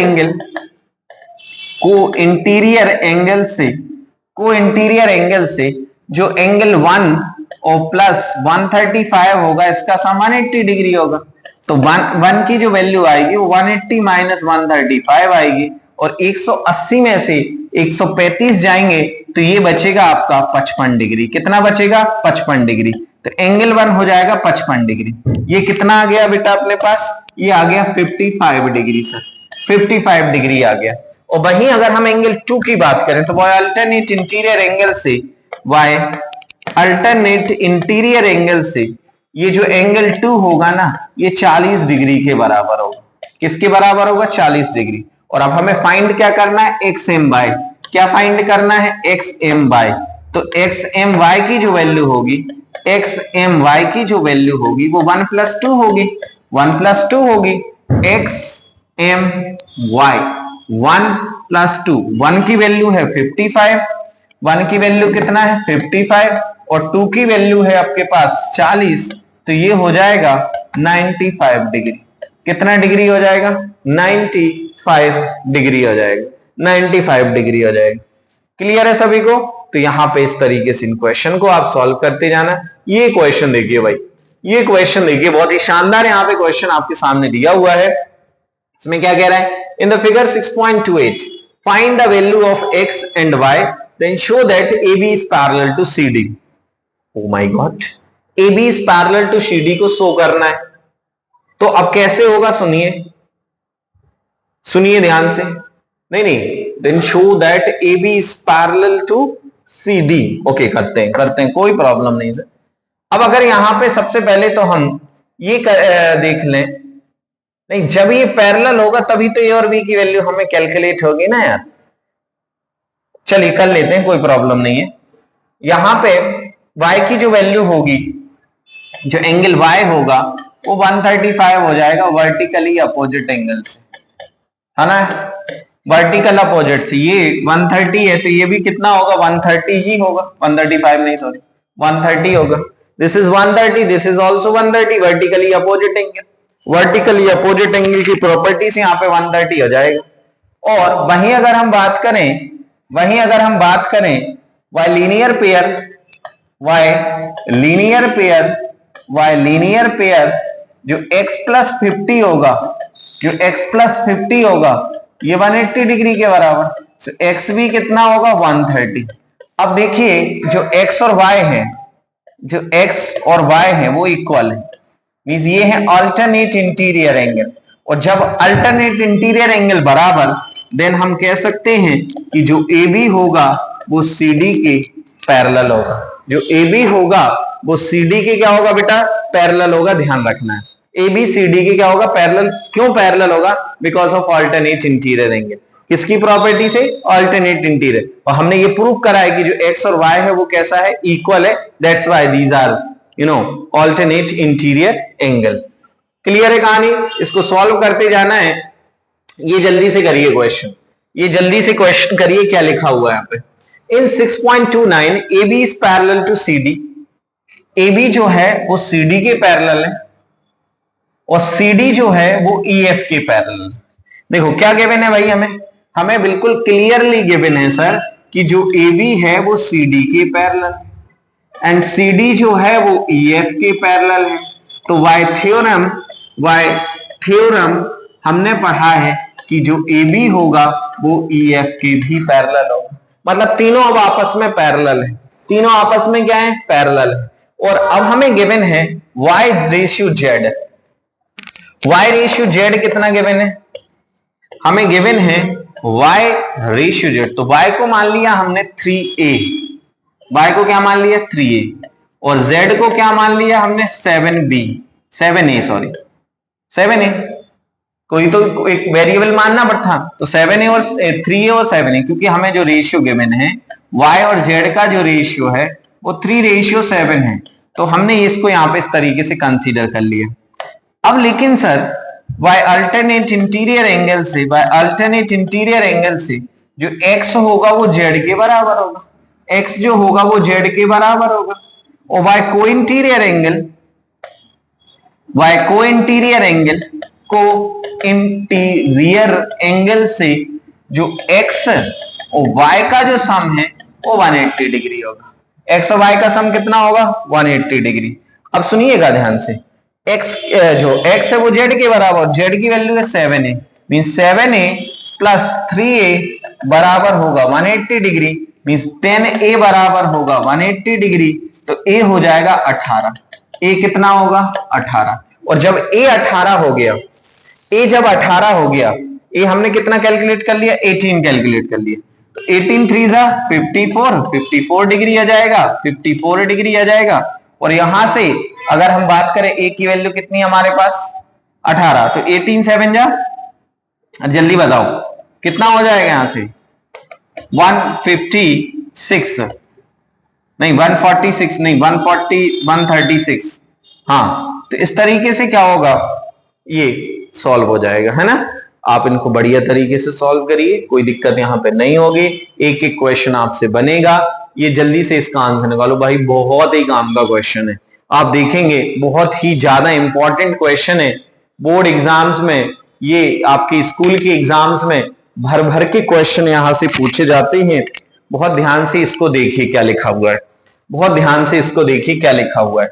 Speaker 1: एंगल से जो एंगल 1 और प्लस 135 होगा, इसका सम 180 डिग्री होगा। तो 1 की जो वैल्यू आएगी वो 180 माइनस 135 आएगी, और 180 में से 135 जाएंगे तो ये बचेगा आपका 55 डिग्री। कितना बचेगा? 55 डिग्री। तो एंगल 1 हो जाएगा 55 डिग्री। ये कितना आ गया बेटा अपने पास? ये आ गया 55 डिग्री सर, 55 डिग्री आ गया। और वहीं अगर हम एंगल 2 की बात करें तो वाई अल्टरनेट इंटीरियर एंगल से ये जो एंगल 2 होगा ना, ये 40 डिग्री के बराबर होगा। किसके बराबर होगा? 40 डिग्री। और अब हमें फाइंड क्या करना है? X M Y. क्या फाइंड करना है? X M Y. तो एक्स एम वाई की जो वैल्यू होगी, वो 1 प्लस 2 होगी, 1 प्लस 2 होगी। एक्स एम वाई 1 प्लस 2, 1 की वैल्यू है 55, 1 की वैल्यू कितना है? 55, और 2 की वैल्यू है आपके पास 40, तो ये हो जाएगा 95 डिग्री। कितना डिग्री हो जाएगा? 95 डिग्री हो जाएगा, 95 डिग्री हो जाएगा। क्लियर है सभी को? तो यहां पे इस तरीके से इन क्वेश्चन को आप सॉल्व करते जाना। ये क्वेश्चन देखिए भाई, ये क्वेश्चन देखिए, बहुत ही शानदार यहाँ पे क्वेश्चन आपके सामने दिया हुआ है। इसमें क्या कह रहा है? In the figure 6.28 find the value of x and y, then show that AB is parallel to CD। Oh my God, AB is parallel to CD को शो करना है। तो अब कैसे होगा? सुनिए ध्यान से। नहीं, then show that AB is parallel to CD। Okay, करते हैं, कोई प्रॉब्लम नहीं सर। अब अगर यहां पे सबसे पहले तो हम ये देख लें, नहीं, जब ये पैरेलल होगा तभी तो ए और बी की वैल्यू हमें कैलकुलेट होगी ना यार। चलिए कर लेते हैं, कोई प्रॉब्लम नहीं है। यहां पे y की जो वैल्यू होगी, जो एंगल y होगा, वो 135 हो जाएगा वर्टिकली अपोजिट एंगल से, है ना। वर्टिकल अपोजिट से ये 130 है, तो ये भी कितना होगा? 130 ही होगा, 135 नहीं, सॉरी 130 होगा। This is 130, this is also 130, vertically opposite angle. Vertically opposite angle की प्रॉपर्टी से यहाँ पे 130 हो जाएगा। और वहीं अगर हम बात करें y लीनियर पेयर जो x प्लस 50 होगा, ये 180 डिग्री के बराबर। तो x भी कितना होगा? 130। अब देखिए जो x और y है वो इक्वल है, मींस ये है अल्टरनेट इंटीरियर एंगल। और जब अल्टरनेट इंटीरियर एंगल बराबर, देन हम कह सकते हैं कि जो AB होगा वो CD के पैरेलल होगा। जो AB होगा वो CD के क्या होगा बेटा? पैरेलल होगा, ध्यान रखना है। AB CD के क्या होगा? पैरेलल। क्यों पैरेलल होगा? Because of alternate interior angle. किसकी प्रॉपर्टी से? Alternate interior. और हमने ये प्रूव करा है कि जो x और y है वो कैसा है? इक्वल है। That's why these are alternate interior angle. Clear है कहानी? इसको सॉल्व करते जाना है। ये जल्दी से करिए क्वेश्चन करिए, क्या लिखा हुआ है यहाँ पे। In 6.29 AB is parallel to CD। AB जो है वो CD के पैरेलल है, और CD जो है वो EF के पैरेलल। देखो क्या गिवन है भाई, हमें बिल्कुल क्लियरली गिवन है सर कि जो AB है वो CD के पैरेलल है, एंड CD जो है वो EF के पैरेलल है। तो वाई थ्योरम हमने पढ़ा है कि जो AB होगा वो EF के भी पैरेलल होगा। मतलब तीनों अब आपस में पैरेलल है, तीनों आपस में क्या है? पैरेलल है। और अब हमें गिवन है y ratio z। y ratio z कितना गिवन है? हमें गिवन है y रेशियो z, तो y को मान लिया हमने 3a, y को क्या मान लिया 3a, और z को क्या मान लिया हमने 7a, सॉरी 7a, कोई तो एक वेरिएबल मानना पड़ता, तो 7a और 3a और 7a, क्योंकि हमें जो रेशियो गिवन है y और z का जो रेशियो है वो 3:7 है, तो हमने इसको यहाँ पे इस तरीके से कंसीडर कर लिया। अब लेकिन sir by alternate interior angle से जो x होगा वो z के बराबर होगा, x जो होगा वो z के बराबर होगा, और बाय को इंटीरियर एंगल से जो x और y का जो सम है वो 180 डिग्री होगा। x और y का सम कितना होगा? 180 डिग्री। अब सुनिएगा ध्यान से, x जो x है वो z के बराबर, z की वैल्यू है 7a, means 7a plus 3a बराबर होगा 180 डिग्री, मींस 10a बराबर होगा 180 डिग्री, तो a हो जाएगा 18। a कितना होगा? 18। और जब a 18 हो गया, a जब 18 हो गया, a हमने कितना कैलकुलेट कर लिया? 18 कैलकुलेट कर लिया, तो 18 3 54 डिग्री आ जाएगा, 54 डिग्री आ जाएगा। और यहां से अगर हम बात करें a की वैल्यू कितनी है हमारे पास? 18, तो 18 7 जा, जल्दी बताओ कितना हो जाएगा यहां से? 156 नहीं, 146 नहीं, 136। हाँ, तो इस तरीके से क्या होगा, ये सॉल्व हो जाएगा, है ना। आप इनको बढ़िया तरीके से सॉल्व करिए, कोई दिक्कत यहाँ पे नहीं होगी, एक एक क्वेश्चन आपसे बनेगा, ये जल्दी से इसका आंसर निकालो भाई, बहुत ही काम का क्वेश्चन है, आप देखेंगे बहुत ही ज्यादा इंपॉर्टेंट क्वेश्चन है। बोर्ड एग्जाम्स में, ये आपके स्कूल के एग्जाम्स में भर भर के क्वेश्चन यहां से पूछे जाते हैं। बहुत ध्यान से इसको देखिए क्या लिखा हुआ है, बहुत ध्यान से इसको देखिए क्या लिखा हुआ है।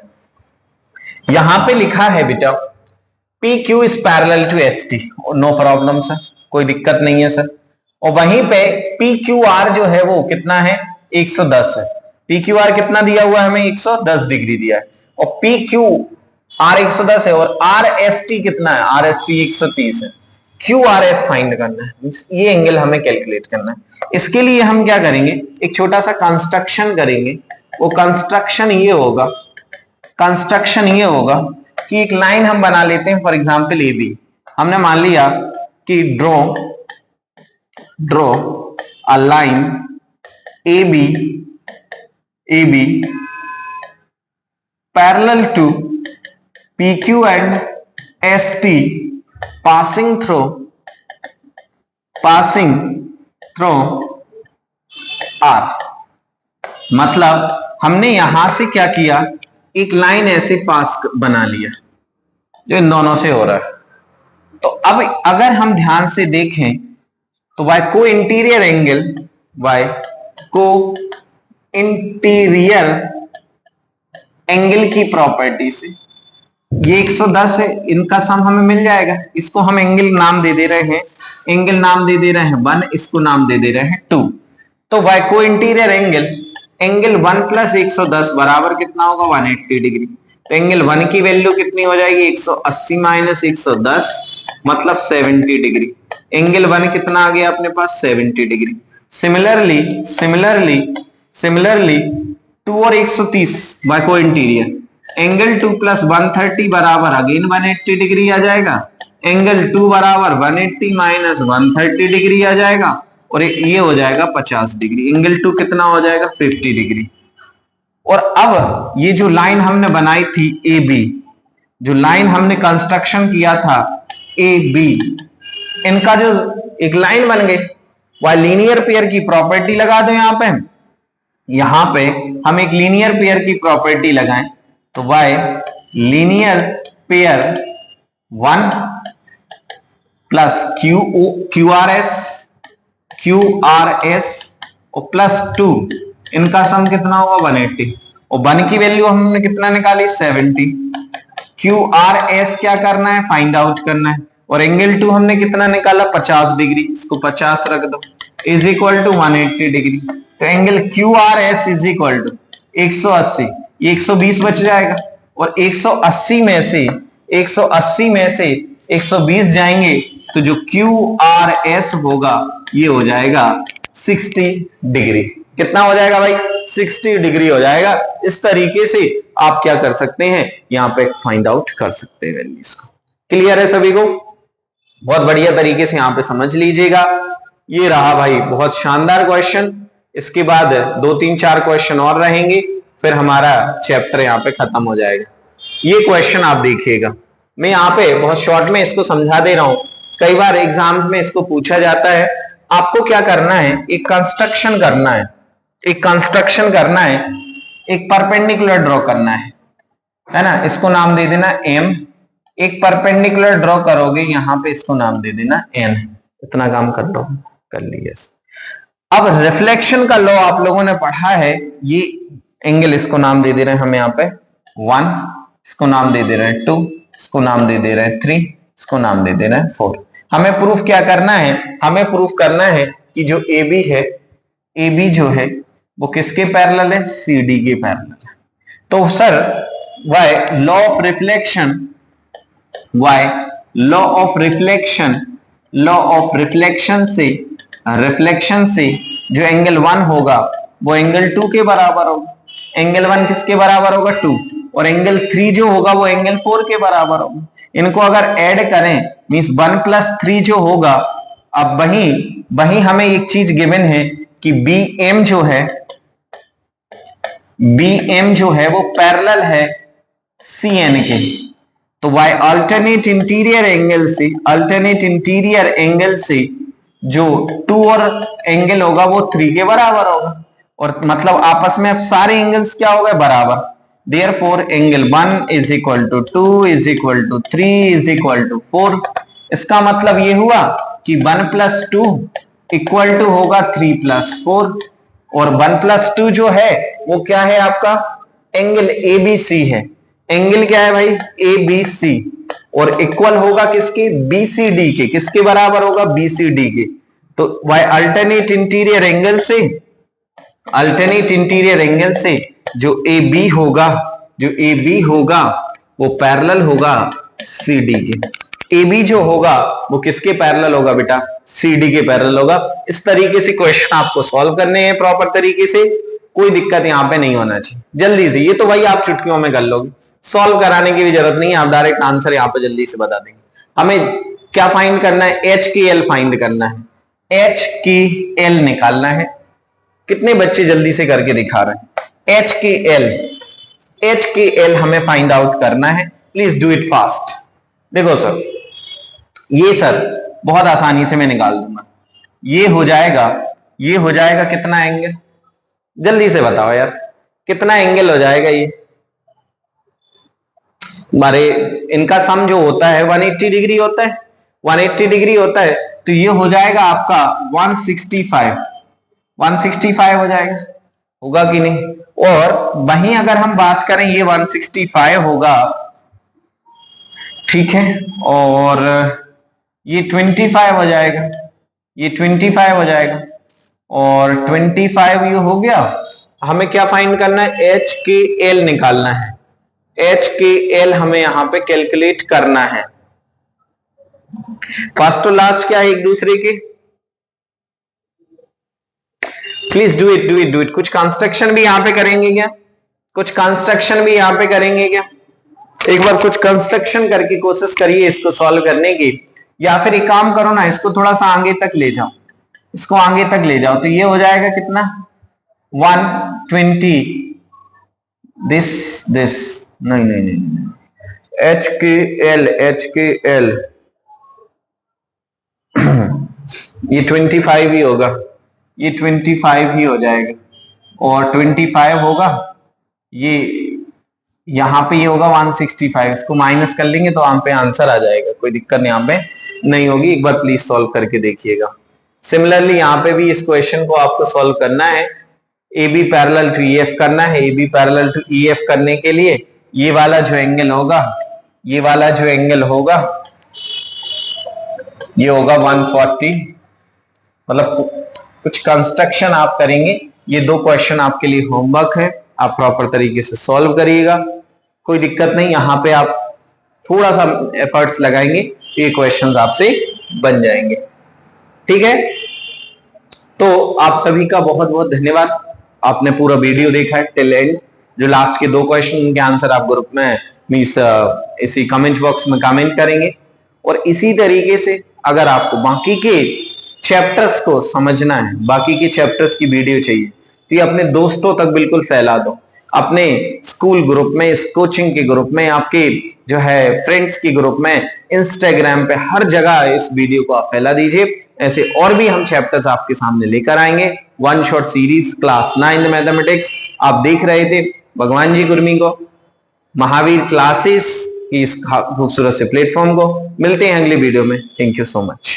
Speaker 1: यहां पे लिखा है बेटा PQ is parallel to ST, no problem sir, कोई दिक्कत नहीं है सर। और वहीं पे PQR जो है वो कितना है? 110 है। PQR कितना दिया हुआ है हमें? 110 डिग्री दिया है, और PQR 110 है, और RST कितना है? RST 130 है। QRS फाइंड करना है, ये एंगल हमें कैलकुलेट करना है। इसके लिए हम क्या करेंगे, एक छोटा सा कंस्ट्रक्शन करेंगे। वो कंस्ट्रक्शन ये होगा कि एक लाइन हम बना लेते हैं, फॉर एग्जांपल AB। हमने मान लिया कि draw a line AB parallel to PQ and ST passing through R। मतलब हमने यहां से क्या किया, एक लाइन ऐसे पास बना लिया जो इन दोनों से हो रहा है। तो अब अगर हम ध्यान से देखें तो बाय को इंटीरियर एंगल की प्रॉपर्टी से ये 110 है, इनका सम हमें मिल जाएगा। इसको हम एंगल नाम दे दे रहे हैं 1, इसको नाम दे दे रहे हैं 2। तो बाय को इंटीरियर एंगल 1 प्लस 110 बराबर कितना होगा? 180 डिग्री। तो एंगल 1 की वैल्यू कितनी हो जाएगी? 180 माइनस 110 मतलब 70 डिग्री। एंगल 1 कितना आ गया अपने पास? 70 डिग्री। सिमिलरली 2 और 130 बाय को इंटीरियर, एंगल 2 प्लस 130 बराबर अगेन 180 डिग्री आ जाएगा। एंगल 2 बराबर 180 माइनस 130 डिग्री आ जाएगा, और ये हो जाएगा 50 डिग्री। एंगल 2 कितना हो जाएगा? 50 डिग्री। और अब ये जो लाइन हमने बनाई थी AB, जो लाइन हमने कंस्ट्रक्शन किया था AB, इनका जो एक लाइन बन गई, वह लीनियर पेयर की प्रॉपर्टी लगा दो। यहां पे हम एक लीनियर पेयर की प्रॉपर्टी लगाएं, तो by linear pair 1 plus QRS और प्लस 2, इनका सम कितना होगा? 180। और 1 की वैल्यू हमने कितना निकाली? 70। QRS क्या करना है? फाइंड आउट करना है। और एंगल 2 हमने कितना निकाला? 50 डिग्री, इसको 50 रख दो, इज इक्वल टू 180 डिग्री। तो angle QRS is equal to 180, ये 120 बच जाएगा, और 180 में से 120 जाएंगे तो जो QRS होगा ये हो जाएगा 60 डिग्री। कितना हो जाएगा भाई? 60 डिग्री हो जाएगा। इस तरीके से आप क्या कर सकते हैं, यहाँ पे फाइंड आउट कर सकते हैं वैल्यूज को। क्लियर है सभी को? बहुत बढ़िया तरीके से यहाँ पे समझ लीजिएगा। ये रहा भाई बहुत शानदार क्वेश्चन। इसके बाद 2-3-4 क्वेश्चन और रहेंगे, फिर हमारा चैप्टर यहाँ पे खत्म हो जाएगा। ये क्वेश्चन आप देखिएगा, मैं यहाँ पे बहुत शॉर्ट में इसको समझा दे रहा हूं। कई बार एग्जाम्स में इसको पूछा जाता है। आपको क्या करना है, एक कंस्ट्रक्शन करना है, एक कंस्ट्रक्शन करना है, एक परपेंडिकुलर ड्रॉ करना है ना। इसको नाम दे देना M। एक परपेंडिकुलर ड्रॉ करोगे, यहाँ पे इसको नाम दे देना N। इतना काम कर लो, कर लिया। अब रिफ्लेक्शन का लॉ आप लोगों ने पढ़ा है। ये एंगल इसको नाम दे दे रहे हैं हम यहाँ पे 1, इसको नाम दे दे रहे हैं 2, इसको नाम दे दे रहे हैं 3, इसको नाम दे दे रहे हैं 4। हमें प्रूफ क्या करना है? हमें प्रूफ करना है कि जो AB है, AB जो है वो किसके पैरेलल है? CD के पैरेलल है। तो sir by law of reflection, by law of reflection, law of reflection से जो एंगल 1 होगा वो एंगल 2 के बराबर होगा। एंगल 1 किसके बराबर होगा? 2। और एंगल 3 जो होगा वो एंगल 4 के बराबर होगा। इनको अगर ऐड करें मींस 1 + 3 जो होगा। अब वही हमें एक चीज गिवन है कि BM जो है वो पैरेलल है CN के। तो वाई अल्टरनेट इंटीरियर एंगल से जो 2 और एंगल होगा वो 3 के बराबर होगा। और मतलब आपस में अब सारे एंगल्स क्या हो गए? बराबर। Therefore angle 1 = 2 = 3 = 4। इसका मतलब ये हुआ कि 1 + 2 = होगा 3 + 4। और 1 + 2 जो है वो क्या है आपका? एंगल ABC है। एंगल क्या है भाई? ABC। और इक्वल होगा किसके? BCD के। किसके बराबर होगा? BCD के। तो वाई अल्टरनेट इंटीरियर एंगल से जो AB होगा वो पैरेलल होगा CD के। AB जो होगा वो किसके पैरेलल होगा बेटा? CD के पैरेलल होगा। इस तरीके से क्वेश्चन आपको सॉल्व करने हैं प्रॉपर तरीके से। कोई दिक्कत यहाँ पे नहीं होना चाहिए। जल्दी से, ये तो भाई आप चुटकियों में कर लोगे, सॉल्व कराने की भी जरूरत नहीं है। आप डायरेक्ट आंसर यहाँ पे जल्दी से बता देंगे। हमें क्या फाइंड करना है? HKL फाइंड करना है। HKL निकालना है। कितने बच्चे जल्दी से करके दिखा रहे हैं? HKL हमें फाइंड आउट करना है। Please do it fast. देखो सर, ये सर बहुत आसानी से मैं निकाल दूंगा। ये हो जाएगा कितना एंगल? जल्दी से बताओ यार, कितना एंगल हो जाएगा? ये हमारे इनका सम जो होता है 180 डिग्री होता है, 180 डिग्री होता है। तो ये हो जाएगा आपका 165 हो जाएगा, होगा कि नहीं? और वहीं अगर हम बात करें ये 165 होगा, ठीक है। और ये 25 हो जाएगा, ये 25 हो जाएगा। और 25 ये हो गया। हमें क्या फाइंड करना है? HKL निकालना है। HKL हमें यहां पे कैलकुलेट करना है। फर्स्ट तो लास्ट क्या है एक दूसरे के? Please do it. कुछ कंस्ट्रक्शन भी यहां पे करेंगे क्या? एक बार कुछ कंस्ट्रक्शन करके कोशिश करिए इसको सॉल्व करने की। या फिर एक काम करो ना, इसको थोड़ा सा आगे तक ले जाओ, तो ये हो जाएगा कितना? 120 दिस नहीं HKL ये 25 ही होगा, ये 25 ही हो जाएगा। और 25 होगा, ये यहां पे ये होगा 165। इसको माइनस कर लेंगे तो यहाँ पे आंसर आ जाएगा, कोई दिक्कत यहाँ पे नहीं होगी। एक बार प्लीज सॉल्व करके देखिएगा। सिमिलरली यहाँ पे भी इस क्वेश्चन को आपको सॉल्व करना है। AB पैरेलल टू EF करना है। AB पैरेलल टू EF करने के लिए ये वाला जो एंगल होगा, ये होगा 140। मतलब कुछ कंस्ट्रक्शन आप करेंगे। ये 2 क्वेश्चन आपके लिए होमवर्क है, आप प्रॉपर तरीके से सॉल्व करिएगा, कोई दिक्कत नहीं। यहाँ पे आप थोड़ा सा एफर्ट्स लगाएंगे, तो ये क्वेश्चंस आपसे बन जाएंगे। ठीक है, तो आप सभी का बहुत बहुत धन्यवाद। आपने पूरा वीडियो देखा है टिल एंड। जो लास्ट के 2 क्वेश्चन के आंसर आप ग्रुप में मींस इसी कमेंट बॉक्स में कमेंट करेंगे। और इसी तरीके से अगर आपको बाकी के चैप्टर्स को समझना है, बाकी के चैप्टर्स की वीडियो चाहिए, तो ये अपने दोस्तों तक बिल्कुल फैला दो। अपने स्कूल ग्रुप में, इस कोचिंग के ग्रुप में, आपके जो है फ्रेंड्स के ग्रुप में, इंस्टाग्राम पे, हर जगह इस वीडियो को आप फैला दीजिए। ऐसे और भी हम चैप्टर्स आपके सामने लेकर आएंगे। One shot series class 9 mathematics आप देख रहे थे भगवान जी कुर्मी को, महावीर क्लासेस की इस खूबसूरत से प्लेटफॉर्म को। मिलते हैं अगले वीडियो में। Thank you so much.